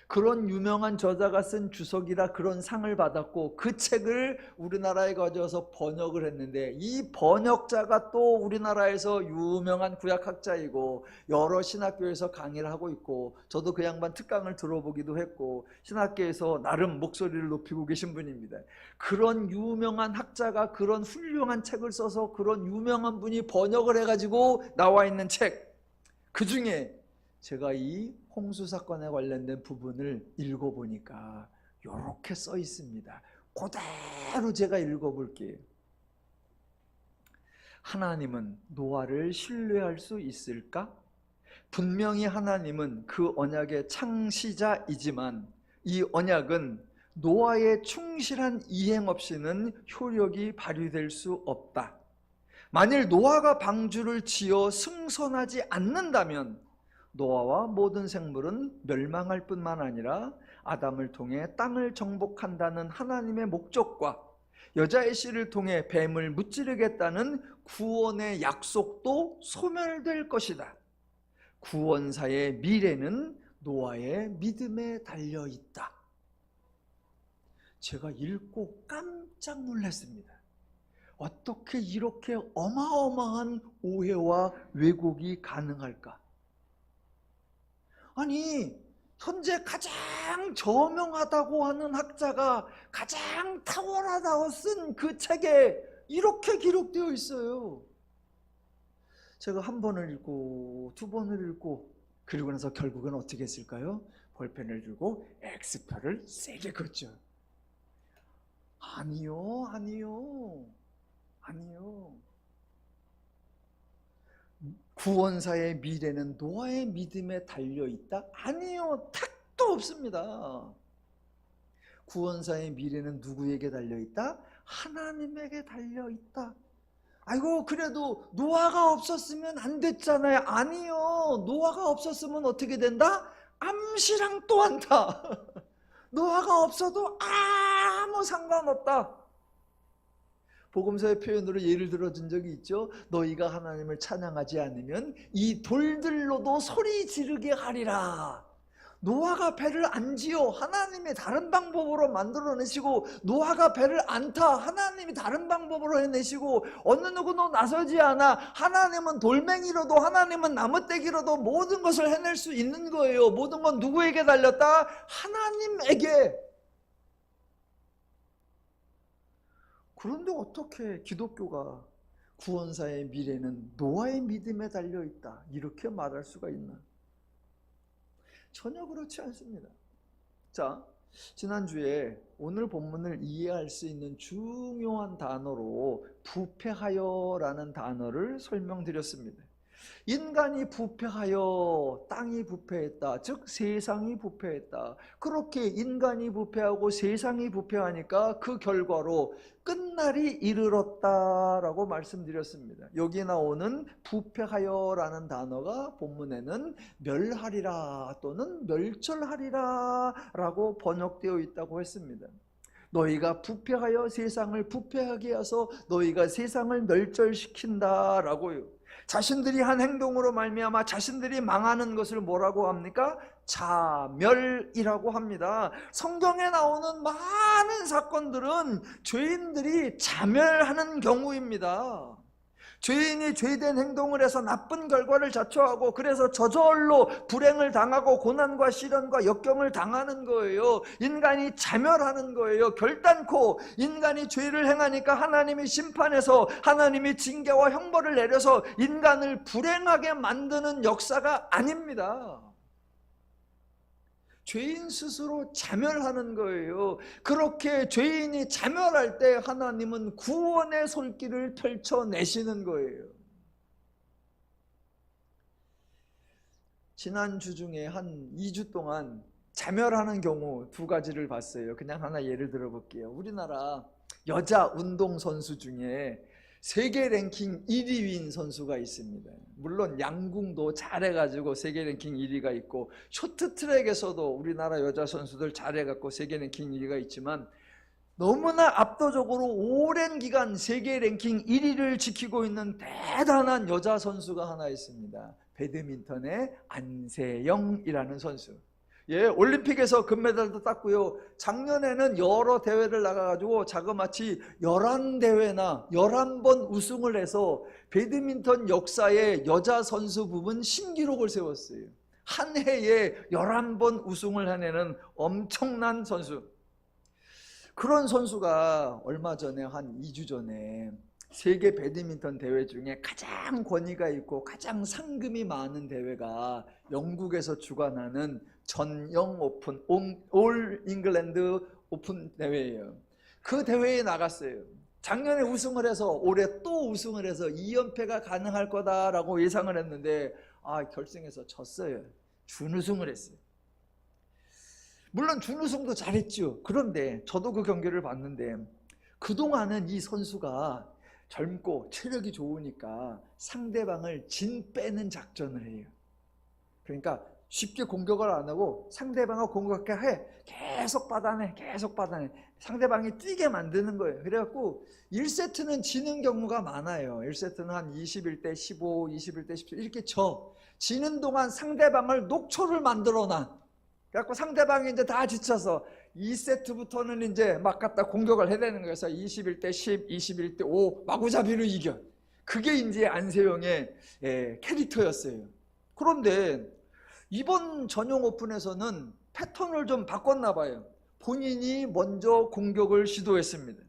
그런 유명한 저자가 쓴 주석이라 그런 상을 받았고 그 책을 우리나라에 가져와서 번역을 했는데 이 번역자가 또 우리나라에서 유명한 구약학자이고 여러 신학교에서 강의를 하고 있고 저도 그 양반 특강을 들어보기도 했고 신학계에서 나름 목소리를 높이고 계신 분입니다. 그런 유명한 학자가 그런 훌륭한 책을 써서 그런 유명한 분이 번역을 해가지고 나와 있는 책, 그 중에 제가 이 홍수 사건에 관련된 부분을 읽어보니까 이렇게 써 있습니다. 그대로 제가 읽어볼게요. 하나님은 노아를 신뢰할 수 있을까? 분명히 하나님은 그 언약의 창시자이지만 이 언약은 노아의 충실한 이행 없이는 효력이 발휘될 수 없다. 만일 노아가 방주를 지어 승선하지 않는다면 노아와 모든 생물은 멸망할 뿐만 아니라 아담을 통해 땅을 정복한다는 하나님의 목적과 여자의 씨를 통해 뱀을 무찌르겠다는 구원의 약속도 소멸될 것이다. 구원사의 미래는 노아의 믿음에 달려있다. 제가 읽고 깜짝 놀랐습니다. 어떻게 이렇게 어마어마한 오해와 왜곡이 가능할까? 아니, 현재 가장 저명하다고 하는 학자가 가장 탁월하다고 쓴 그 책에 이렇게 기록되어 있어요. 제가 한 번을 읽고 두 번을 읽고 그리고 나서 결국은 어떻게 했을까요? 볼펜을 들고 X표를 세게 긋죠. 아니요. 구원사의 미래는 노아의 믿음에 달려있다? 아니요, 택도 없습니다. 구원사의 미래는 누구에게 달려있다? 하나님에게 달려있다. 아이고, 그래도 노아가 없었으면 안 됐잖아요. 아니요, 노아가 없었으면 어떻게 된다? 암시랑 또 한다. 노아가 없어도 아무 상관없다. 복음서의 표현으로 예를 들어준 적이 있죠. 너희가 하나님을 찬양하지 않으면 이 돌들로도 소리 지르게 하리라. 노아가 배를 안 지어 하나님이 다른 방법으로 만들어내시고 노아가 배를 안 타 하나님이 다른 방법으로 해내시고 어느 누구도 나서지 않아 하나님은 돌멩이로도 하나님은 나무떼기로도 모든 것을 해낼 수 있는 거예요. 모든 건 누구에게 달렸다? 하나님에게. 그런데 어떻게 기독교가 구원사의 미래는 노아의 믿음에 달려있다 이렇게 말할 수가 있나? 전혀 그렇지 않습니다. 자, 지난주에 오늘 본문을 이해할 수 있는 중요한 단어로 부패하여라는 단어를 설명드렸습니다. 인간이 부패하여 땅이 부패했다. 즉 세상이 부패했다. 그렇게 인간이 부패하고 세상이 부패하니까 그 결과로 끝날이 이르렀다라고 말씀드렸습니다. 여기 나오는 부패하여라는 단어가 본문에는 멸하리라 또는 멸절하리라 라고 번역되어 있다고 했습니다. 너희가 부패하여 세상을 부패하게 해서 너희가 세상을 멸절시킨다라고요. 자신들이 한 행동으로 말미암아 자신들이 망하는 것을 뭐라고 합니까? 자멸이라고 합니다. 성경에 나오는 많은 사건들은 죄인들이 자멸하는 경우입니다. 죄인이 죄된 행동을 해서 나쁜 결과를 자초하고 그래서 저절로 불행을 당하고 고난과 시련과 역경을 당하는 거예요. 인간이 자멸하는 거예요. 결단코 인간이 죄를 행하니까 하나님이 심판해서 하나님이 징계와 형벌을 내려서 인간을 불행하게 만드는 역사가 아닙니다. 죄인 스스로 자멸하는 거예요. 그렇게 죄인이 자멸할 때 하나님은 구원의 손길을 펼쳐내시는 거예요. 지난주 중에 한 2주 동안 자멸하는 경우 두 가지를 봤어요. 그냥 하나 예를 들어볼게요. 우리나라 여자 운동선수 중에 세계 랭킹 1위인 선수가 있습니다. 물론 양궁도 잘해가지고 세계 랭킹 1위가 있고 쇼트트랙에서도 우리나라 여자 선수들 잘해갖고 세계 랭킹 1위가 있지만 너무나 압도적으로 오랜 기간 세계 랭킹 1위를 지키고 있는 대단한 여자 선수가 하나 있습니다. 배드민턴의 안세영이라는 선수. 예, 올림픽에서 금메달도 땄고요. 작년에는 여러 대회를 나가가지고 자그마치 11대회나 11번 우승을 해서 배드민턴 역사의 여자 선수 부분 신기록을 세웠어요. 한 해에 11번 우승을 해내는 엄청난 선수. 그런 선수가 얼마 전에 한 2주 전에 세계 배드민턴 대회 중에 가장 권위가 있고 가장 상금이 많은 대회가 영국에서 주관하는 전영 오픈, 올 잉글랜드 오픈 대회예요. 그 대회에 나갔어요. 작년에 우승을 해서 올해 또 우승을 해서 2연패가 가능할 거다라고 예상을 했는데 결승에서 졌어요. 준우승을 했어요. 물론 준우승도 잘했죠. 그런데 저도 그 경기를 봤는데 그동안은 이 선수가 젊고 체력이 좋으니까 상대방을 진 빼는 작전을 해요. 그러니까 쉽게 공격을 안 하고 상대방을 공격하게 해. 계속 받아내. 상대방이 뛰게 만드는 거예요. 그래갖고 1세트는 지는 경우가 많아요. 1세트는 한 21대 15, 21대 17 이렇게 지는 동안 상대방을 녹초를 만들어놔. 그래갖고 상대방이 이제 다 지쳐서 2세트부터는 이제 막 갖다 공격을 해야 되는 거예요. 그래서 21대 10, 21대 5 마구잡이로 이겨. 그게 이제 안세영의 캐릭터였어요. 그런데 이번 전용 오픈에서는 패턴을 좀 바꿨나 봐요. 본인이 먼저 공격을 시도했습니다.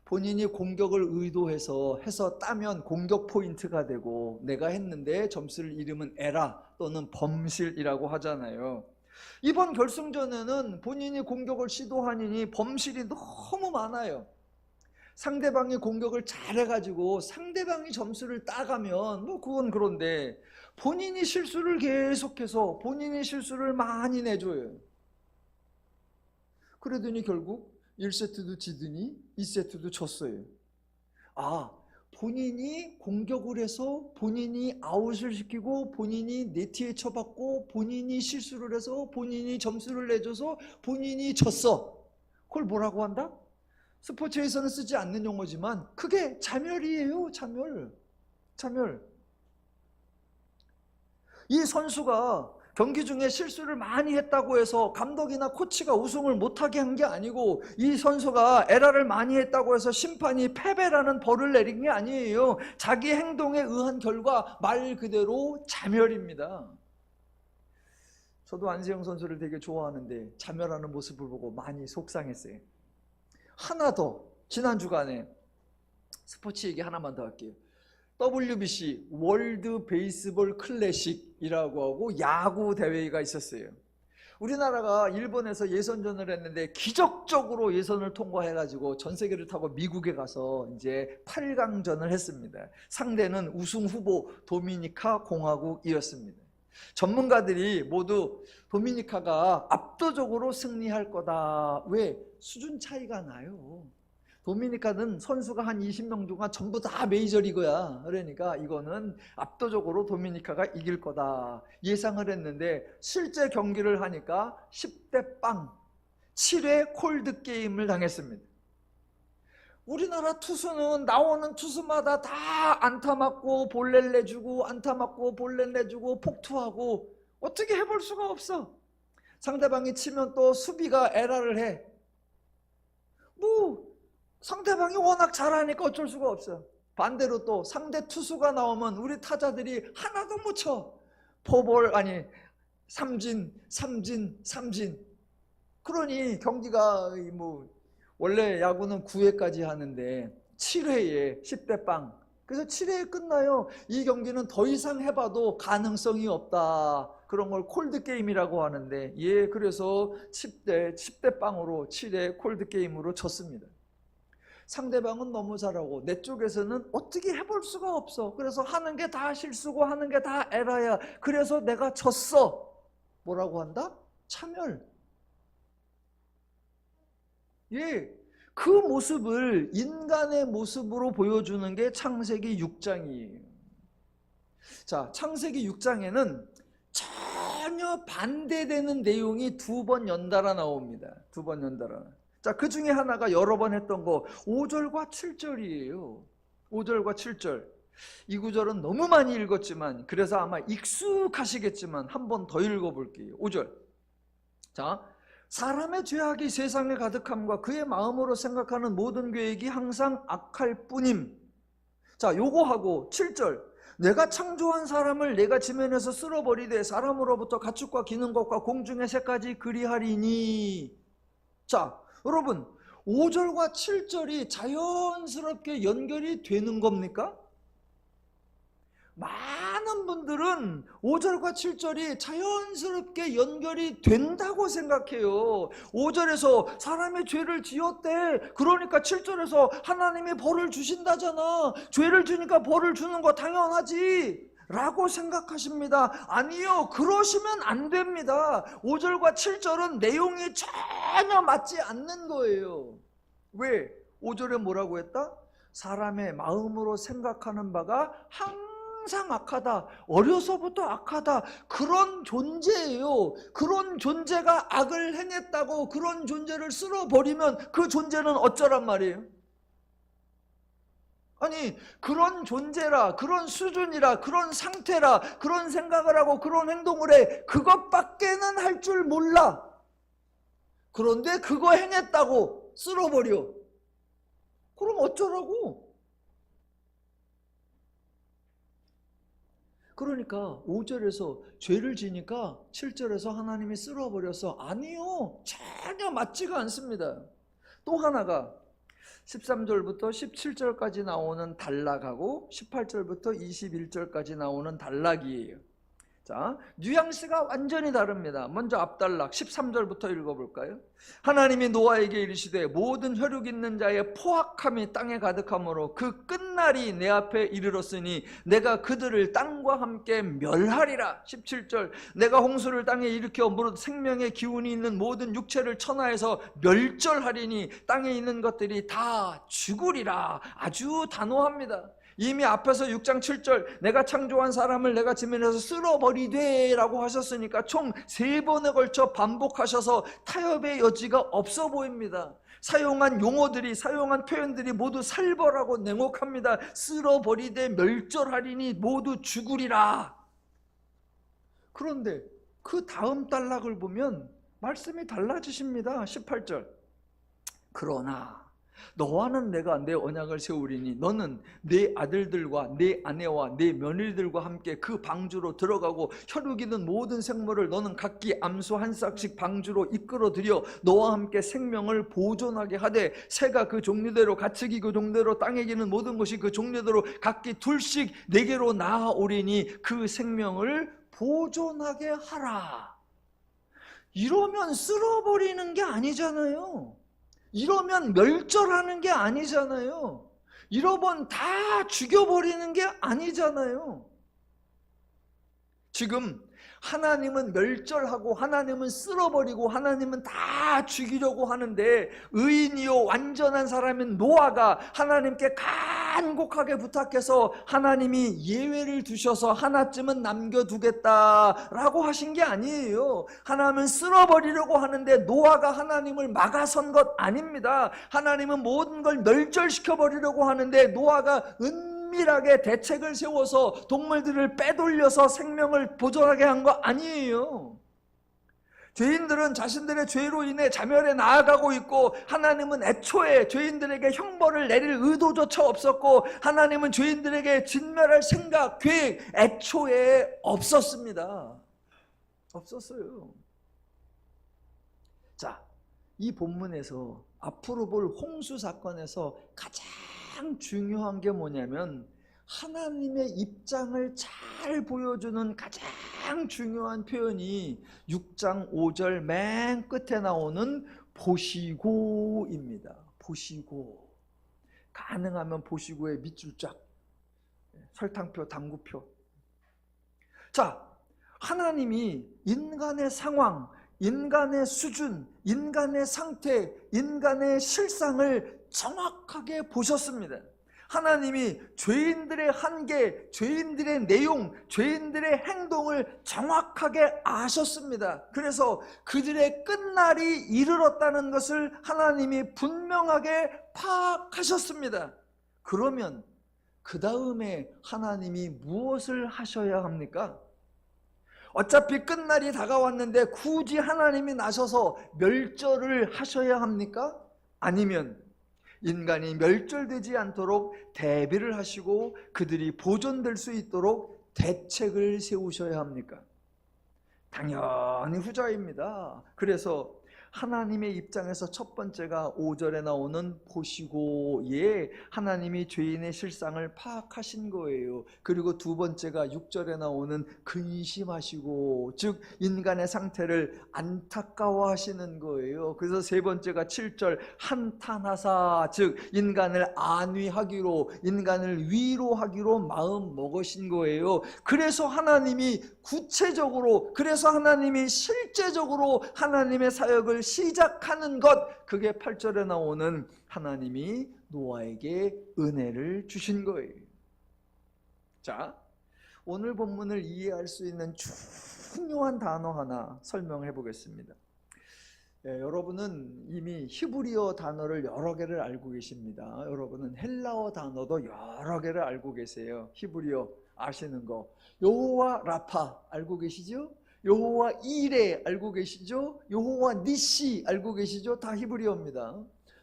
본인이 공격을 의도해서 따면 공격 포인트가 되고 내가 했는데 점수를 잃으면 에라 또는 범실이라고 하잖아요. 이번 결승전에는 본인이 공격을 시도하니 범실이 너무 많아요. 상대방이 공격을 잘해가지고 상대방이 점수를 따가면 그건 그런데 본인이 실수를 계속해서 본인이 실수를 많이 내줘요. 그러더니 결국 1세트도 지더니 2세트도 졌어요. 본인이 공격을 해서 본인이 아웃을 시키고 본인이 네트에 쳐받고 본인이 실수를 해서 본인이 점수를 내줘서 본인이 졌어. 그걸 뭐라고 한다? 스포츠에서는 쓰지 않는 용어지만 그게 자멸이에요. 자멸. 이 선수가 경기 중에 실수를 많이 했다고 해서 감독이나 코치가 우승을 못하게 한 게 아니고 이 선수가 에러를 많이 했다고 해서 심판이 패배라는 벌을 내린 게 아니에요. 자기 행동에 의한 결과 말 그대로 자멸입니다. 저도 안세영 선수를 되게 좋아하는데 자멸하는 모습을 보고 많이 속상했어요. 하나 더, 지난 주간에 스포츠 얘기 하나만 더 할게요. WBC 월드 베이스볼 클래식이라고 하고 야구 대회가 있었어요. 우리나라가 일본에서 예선전을 했는데 기적적으로 예선을 통과해가지고 전 세계를 타고 미국에 가서 이제 8강전을 했습니다. 상대는 우승 후보 도미니카 공화국이었습니다. 전문가들이 모두 도미니카가 압도적으로 승리할 거다. 왜? 수준 차이가 나요. 도미니카는 선수가 한 20명 중에 전부 다 메이저리그야. 그러니까 이거는 압도적으로 도미니카가 이길 거다 예상을 했는데 실제 경기를 하니까 10대 빵 7회 콜드게임을 당했습니다. 우리나라 투수는 나오는 투수마다 다 안타 맞고 볼넷 내주고 안타 맞고 볼넷 내주고 폭투하고 어떻게 해볼 수가 없어. 상대방이 치면 또 수비가 에러를 해. 상대방이 워낙 잘하니까 어쩔 수가 없어. 반대로 또 상대 투수가 나오면 우리 타자들이 하나도 못 쳐. 삼진. 그러니 경기가 원래 야구는 9회까지 하는데 7회에 10대 빵. 그래서 7회에 끝나요. 이 경기는 더 이상 해봐도 가능성이 없다. 그런 걸 콜드게임이라고 하는데, 그래서 10대 빵으로 7회 콜드게임으로 졌습니다. 상대방은 너무 잘하고 내 쪽에서는 어떻게 해볼 수가 없어. 그래서 하는 게 다 실수고 하는 게 다 에라야. 그래서 내가 졌어. 뭐라고 한다? 차멸. 그 모습을 인간의 모습으로 보여주는 게 창세기 6장이에요. 자, 창세기 6장에는 전혀 반대되는 내용이 2번 연달아 나옵니다. 2번 연달아. 자, 그 중에 하나가 여러 번 했던 거 5절과 7절이에요. 5절과 7절. 이 구절은 너무 많이 읽었지만, 그래서 아마 익숙하시겠지만 한 번 더 읽어볼게요. 5절. 자, 사람의 죄악이 세상에 가득함과 그의 마음으로 생각하는 모든 계획이 항상 악할 뿐임. 자, 요거하고 7절. 내가 창조한 사람을 내가 지면에서 쓸어버리되 사람으로부터 가축과 기는 것과 공중의 새까지 그리하리니. 자, 여러분, 5절과 7절이 자연스럽게 연결이 되는 겁니까? 많은 분들은 5절과 7절이 자연스럽게 연결이 된다고 생각해요. 5절에서 사람의 죄를 지었대. 그러니까 7절에서 하나님이 벌을 주신다잖아. 죄를 주니까 벌을 주는 거 당연하지 라고 생각하십니다. 아니요, 그러시면 안 됩니다. 5절과 7절은 내용이 전혀 맞지 않는 거예요. 왜? 5절에 뭐라고 했다? 사람의 마음으로 생각하는 바가 항상 악하다. 어려서부터 악하다. 그런 존재예요. 그런 존재가 악을 행했다고 그런 존재를 쓸어버리면 그 존재는 어쩌란 말이에요? 아니, 그런 존재라, 그런 수준이라, 그런 상태라, 그런 생각을 하고 그런 행동을 해. 그것밖에는 할 줄 몰라. 그런데 그거 행했다고 쓸어버려. 그럼 어쩌라고? 그러니까 5절에서 죄를 지니까 7절에서 하나님이 쓸어버려서, 아니요, 전혀 맞지가 않습니다. 또 하나가 13절부터 17절까지 나오는 단락하고 18절부터 21절까지 나오는 단락이에요. 자, 뉘앙스가 완전히 다릅니다. 먼저 앞단락 13절부터 읽어볼까요? 하나님이 노아에게 이르시되 모든 혈육 있는 자의 포악함이 땅에 가득하므로 그 끝날이 내 앞에 이르렀으니 내가 그들을 땅과 함께 멸하리라. 17절, 내가 홍수를 땅에 일으켜 무릇 생명의 기운이 있는 모든 육체를 천하에서 멸절하리니 땅에 있는 것들이 다 죽으리라. 아주 단호합니다. 이미 앞에서 6장 7절 내가 창조한 사람을 내가 지면에서 쓸어버리되 라고 하셨으니까 총 3번에 걸쳐 반복하셔서 타협의 여지가 없어 보입니다. 사용한 용어들이, 사용한 표현들이 모두 살벌하고 냉혹합니다. 쓸어버리되 멸절하리니 모두 죽으리라. 그런데 그 다음 단락을 보면 말씀이 달라지십니다. 18절. 그러나 너와는 내가 내 언약을 세우리니 너는 내 아들들과 내 아내와 내 며느리들과 함께 그 방주로 들어가고 혈육 있는 모든 생물을 너는 각기 암소 한 싹씩 방주로 이끌어들여 너와 함께 생명을 보존하게 하되 새가 그 종류대로 가축이 그 종류대로 땅에 기는 모든 것이 그 종류대로 각기 둘씩 내게로 나아오리니 그 생명을 보존하게 하라. 이러면 쓸어버리는 게 아니잖아요. 이러면 멸절하는 게 아니잖아요. 이러면 다 죽여버리는 게 아니잖아요. 지금 하나님은 멸절하고 하나님은 쓸어버리고 하나님은 다 죽이려고 하는데, 의인이요 완전한 사람인 노아가 하나님께 간곡하게 부탁해서 하나님이 예외를 두셔서 하나쯤은 남겨두겠다라고 하신 게 아니에요. 하나님은 쓸어버리려고 하는데 노아가 하나님을 막아선 것 아닙니다. 하나님은 모든 걸 멸절시켜버리려고 하는데 노아가 은밀하게 대책을 세워서 동물들을 빼돌려서 생명을 보존하게 한 거 아니에요. 죄인들은 자신들의 죄로 인해 자멸에 나아가고 있고, 하나님은 애초에 죄인들에게 형벌을 내릴 의도조차 없었고, 하나님은 죄인들에게 진멸할 생각, 계획 애초에 없었습니다. 없었어요. 자, 이 본문에서 앞으로 볼 홍수 사건에서 가장 중요한 게 뭐냐면, 하나님의 입장을 잘 보여주는 가장 중요한 표현이 6장 5절 맨 끝에 나오는 보시고입니다. 보시고. 가능하면 보시고의 밑줄 쫙, 설탕표, 당구표. 자, 하나님이 인간의 상황, 인간의 수준, 인간의 상태, 인간의 실상을 정확하게 보셨습니다. 하나님이 죄인들의 한계, 죄인들의 내용, 죄인들의 행동을 정확하게 아셨습니다. 그래서 그들의 끝날이 이르렀다는 것을 하나님이 분명하게 파악하셨습니다. 그러면 그 다음에 하나님이 무엇을 하셔야 합니까? 어차피 끝날이 다가왔는데 굳이 하나님이 나서서 멸절을 하셔야 합니까? 아니면 인간이 멸절되지 않도록 대비를 하시고 그들이 보존될 수 있도록 대책을 세우셔야 합니까? 당연히 후자입니다. 그래서 하나님의 입장에서 첫 번째가 5절에 나오는 보시고에 하나님이 죄인의 실상을 파악하신 거예요. 그리고 두 번째가 6절에 나오는 근심하시고, 즉 인간의 상태를 안타까워하시는 거예요. 그래서 세 번째가 7절 한탄하사, 즉 인간을 안위하기로, 인간을 위로하기로 마음 먹으신 거예요. 그래서 하나님이 구체적으로, 그래서 하나님이 실제적으로 하나님의 사역을 시작하는 것, 그게 8절에 나오는 하나님이 노아에게 은혜를 주신 거예요. 자, 오늘 본문을 이해할 수 있는 중요한 단어 하나 설명해 보겠습니다. 여러분은 이미 히브리어 단어를 여러 개를 알고 계십니다. 여러분은 헬라어 단어도 여러 개를 알고 계세요. 히브리어 아시는 거, 여호와 라파 알고 계시죠? 여호와 이레 알고 계시죠? 여호와 니시 알고 계시죠? 다 히브리어입니다.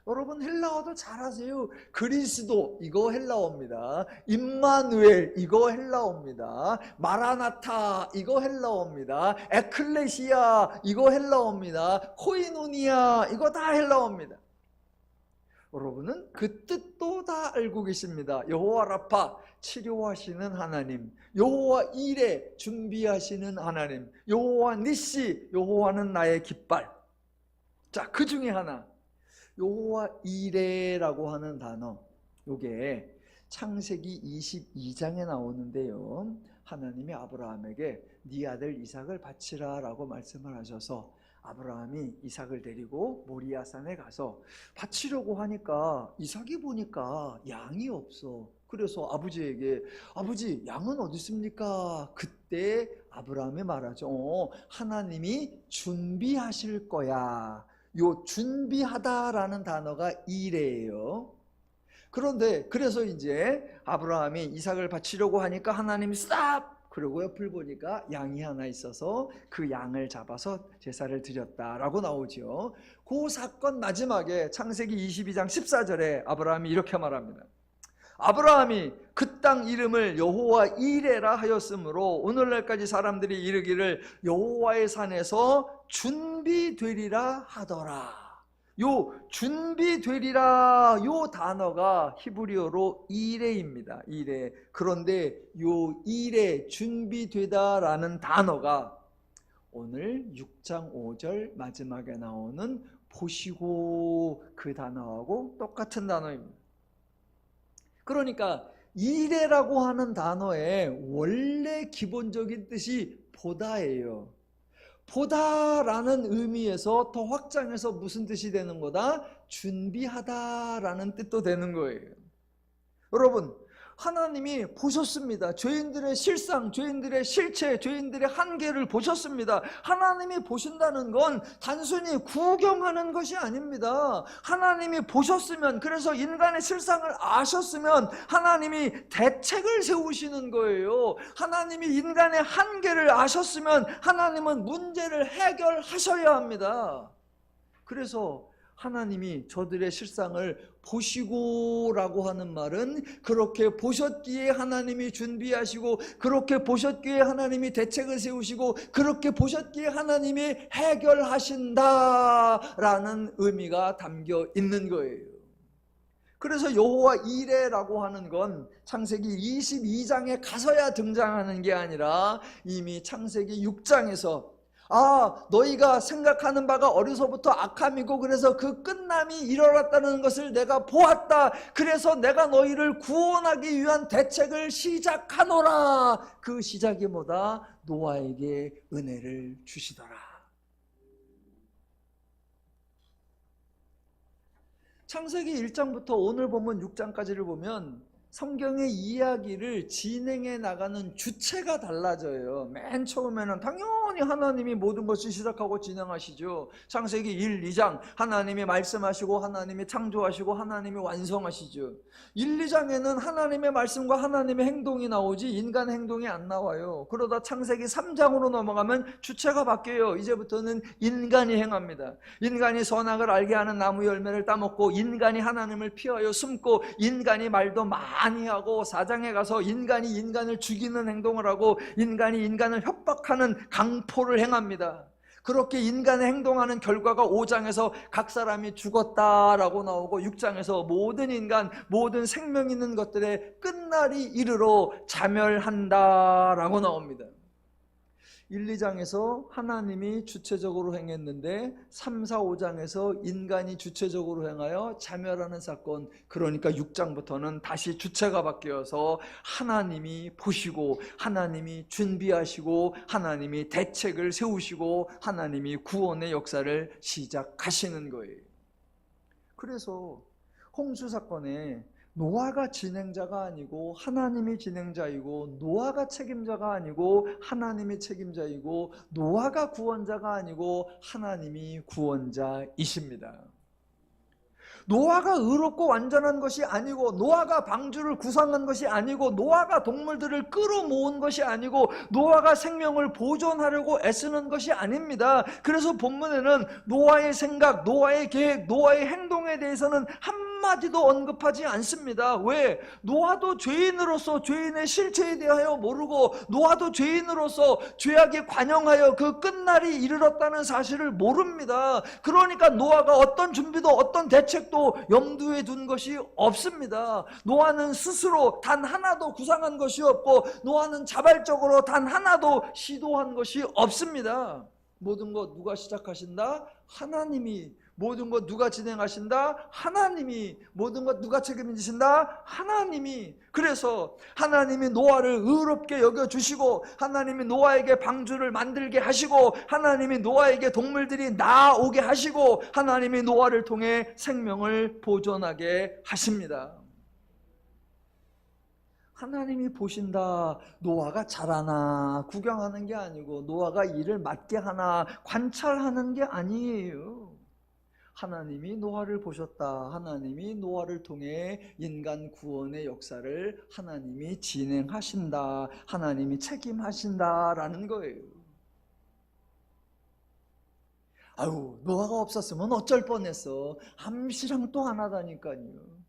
여러분 헬라어도 잘 아세요. 그리스도, 이거 헬라어입니다. 임마누엘, 이거 헬라어입니다. 마라나타, 이거 헬라어입니다. 에클레시아, 이거 헬라어입니다. 코이노니아, 이거 다 헬라어입니다. 여러분은 그 뜻도 다 알고 계십니다. 여호와 라파, 치료하시는 하나님. 여호와 이레, 준비하시는 하나님. 여호와 니시, 여호와는 나의 깃발. 자, 그 중에 하나, 여호와 이레라고 하는 단어, 요게 창세기 22장에 나오는데요, 하나님이 아브라함에게 네 아들 이삭을 바치라 라고 말씀을 하셔서 아브라함이 이삭을 데리고 모리아산에 가서 바치려고 하니까 이삭이 보니까 양이 없어. 그래서 아버지에게, 아버지 양은 어디 있습니까? 그때 아브라함이 말하죠. 하나님이 준비하실 거야. 요 준비하다라는 단어가 이레예요. 그런데 그래서 이제 아브라함이 이삭을 바치려고 하니까 하나님이 스탑! 그리고 옆을 보니까 양이 하나 있어서 그 양을 잡아서 제사를 드렸다라고 나오죠. 그 사건 마지막에 창세기 22장 14절에 아브라함이 이렇게 말합니다. 아브라함이 그 땅 이름을 여호와 이레라 하였으므로 오늘날까지 사람들이 이르기를 여호와의 산에서 준비되리라 하더라. 요 준비되리라, 요 단어가 히브리어로 이레입니다. 이레. 그런데 요 이레, 준비되다라는 단어가 오늘 6장 5절 마지막에 나오는 보시고, 그 단어하고 똑같은 단어입니다. 그러니까 이레라고 하는 단어의 원래 기본적인 뜻이 보다예요. 보다라는 의미에서 더 확장해서 무슨 뜻이 되는 거다? 준비하다라는 뜻도 되는 거예요. 여러분, 하나님이 보셨습니다. 죄인들의 실상, 죄인들의 실체, 죄인들의 한계를 보셨습니다. 하나님이 보신다는 건 단순히 구경하는 것이 아닙니다. 하나님이 보셨으면, 그래서 인간의 실상을 아셨으면 하나님이 대책을 세우시는 거예요. 하나님이 인간의 한계를 아셨으면 하나님은 문제를 해결하셔야 합니다. 그래서 하나님이 저들의 실상을 보시고라고 하는 말은, 그렇게 보셨기에 하나님이 준비하시고, 그렇게 보셨기에 하나님이 대책을 세우시고, 그렇게 보셨기에 하나님이 해결하신다라는 의미가 담겨 있는 거예요. 그래서 여호와 이레라고 하는 건 창세기 22장에 가서야 등장하는 게 아니라 이미 창세기 6장에서 너희가 생각하는 바가 어려서부터 악함이고 그래서 그 끝남이 일어났다는 것을 내가 보았다. 그래서 내가 너희를 구원하기 위한 대책을 시작하노라. 그 시작이 뭐다? 노아에게 은혜를 주시더라. 창세기 1장부터 오늘 보면 6장까지를 보면 성경의 이야기를 진행해 나가는 주체가 달라져요. 맨 처음에는 당연히 하나님이 모든 것을 시작하고 진행하시죠. 창세기 1, 2장 하나님이 말씀하시고 하나님이 창조하시고 하나님이 완성하시죠. 1, 2장에는 하나님의 말씀과 하나님의 행동이 나오지 인간의 행동이 안 나와요. 그러다 창세기 3장으로 넘어가면 주체가 바뀌어요. 이제부터는 인간이 행합니다. 인간이 선악을 알게 하는 나무 열매를 따먹고, 인간이 하나님을 피하여 숨고, 인간이 말도 많이 하고, 4장에 가서 인간이 인간을 죽이는 행동을 하고, 인간이 인간을 협박하는 강포를 행합니다. 그렇게 인간의 행동하는 결과가 5장에서 각 사람이 죽었다라고 나오고, 6장에서 모든 인간, 모든 생명 있는 것들의 끝날이 이르러 자멸한다라고 나옵니다. 1, 2장에서 하나님이 주체적으로 행했는데 3, 4, 5장에서 인간이 주체적으로 행하여 자멸하는 사건, 그러니까 6장부터는 다시 주체가 바뀌어서 하나님이 보시고 하나님이 준비하시고 하나님이 대책을 세우시고 하나님이 구원의 역사를 시작하시는 거예요. 그래서 홍수 사건에 노아가 진행자가 아니고 하나님이 진행자이고, 노아가 책임자가 아니고 하나님이 책임자이고, 노아가 구원자가 아니고 하나님이 구원자이십니다. 노아가 의롭고 완전한 것이 아니고, 노아가 방주를 구성한 것이 아니고, 노아가 동물들을 끌어모은 것이 아니고, 노아가 생명을 보존하려고 애쓰는 것이 아닙니다. 그래서 본문에는 노아의 생각, 노아의 계획, 노아의 행동에 대해서는 한마디도 언급하지 않습니다. 왜? 노아도 죄인으로서 죄인의 실체에 대하여 모르고, 노아도 죄인으로서 죄악에 관영하여 그 끝날이 이르렀다는 사실을 모릅니다. 그러니까 노아가 어떤 준비도 어떤 대책도 염두에 둔 것이 없습니다. 노아는 스스로 단 하나도 구상한 것이 없고, 노아는 자발적으로 단 하나도 시도한 것이 없습니다. 모든 것 누가 시작하신다? 하나님이. 모든 것 누가 진행하신다? 하나님이. 모든 것 누가 책임지신다? 하나님이. 그래서 하나님이 노아를 의롭게 여겨주시고, 하나님이 노아에게 방주를 만들게 하시고, 하나님이 노아에게 동물들이 나오게 하시고, 하나님이 노아를 통해 생명을 보존하게 하십니다. 하나님이 보신다. 노아가 잘하나 구경하는 게 아니고, 노아가 일을 맡게 하나 관찰하는 게 아니에요. 하나님이 노아를 보셨다. 하나님이 노아를 통해 인간 구원의 역사를 하나님이 진행하신다. 하나님이 책임하신다라는 거예요. 노아가 없었으면 어쩔 뻔했어. 암시랑 또 안 하다니까요.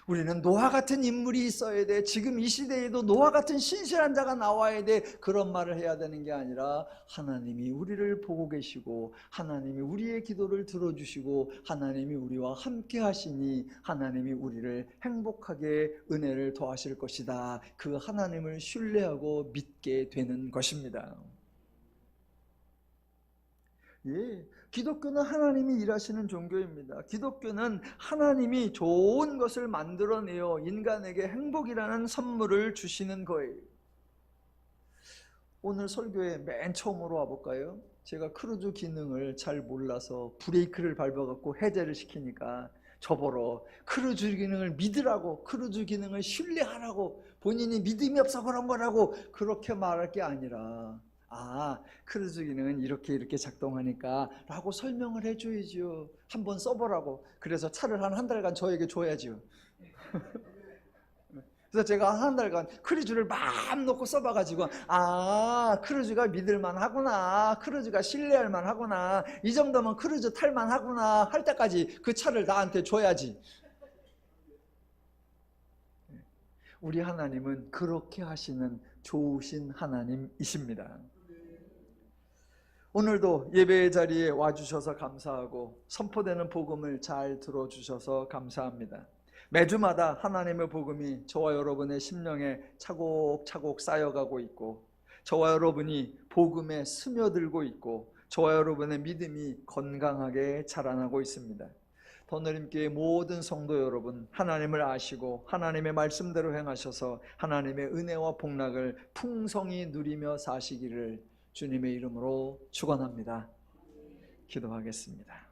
우리는 노아 같은 인물이 있어야 돼. 지금 이 시대에도 노아 같은 신실한 자가 나와야 돼. 그런 말을 해야 되는 게 아니라, 하나님이 우리를 보고 계시고, 하나님이 우리의 기도를 들어주시고, 하나님이 우리와 함께 하시니 하나님이 우리를 행복하게 은혜를 더하실 것이다. 그 하나님을 신뢰하고 믿게 되는 것입니다. 기독교는 하나님이 일하시는 종교입니다. 기독교는 하나님이 좋은 것을 만들어내어 인간에게 행복이라는 선물을 주시는 거예요. 오늘 설교에 맨 처음으로 와볼까요? 제가 크루즈 기능을 잘 몰라서 브레이크를 밟아갖고 해제를 시키니까 저보러 크루즈 기능을 믿으라고, 크루즈 기능을 신뢰하라고, 본인이 믿음이 없어 그런 거라고 그렇게 말할 게 아니라, 크루즈 기능은 이렇게 작동하니까 라고 설명을 해줘야죠. 한번 써보라고. 그래서 차를 한 달간 저에게 줘야죠. 그래서 제가 한 달간 크루즈를 마음 놓고 써봐가지고, 크루즈가 믿을만 하구나, 크루즈가 신뢰할만 하구나, 이 정도면 크루즈 탈만 하구나 할 때까지 그 차를 나한테 줘야지. 우리 하나님은 그렇게 하시는 좋으신 하나님이십니다. 오늘도 예배의 자리에 와주셔서 감사하고 선포되는 복음을 잘 들어주셔서 감사합니다. 매주마다 하나님의 복음이 저와 여러분의 심령에 차곡차곡 쌓여가고 있고, 저와 여러분이 복음에 스며들고 있고, 저와 여러분의 믿음이 건강하게 자라나고 있습니다. 더느림교회 모든 성도 여러분, 하나님을 아시고 하나님의 말씀대로 행하셔서 하나님의 은혜와 복락을 풍성히 누리며 사시기를 주님의 이름으로 축원합니다. 기도하겠습니다.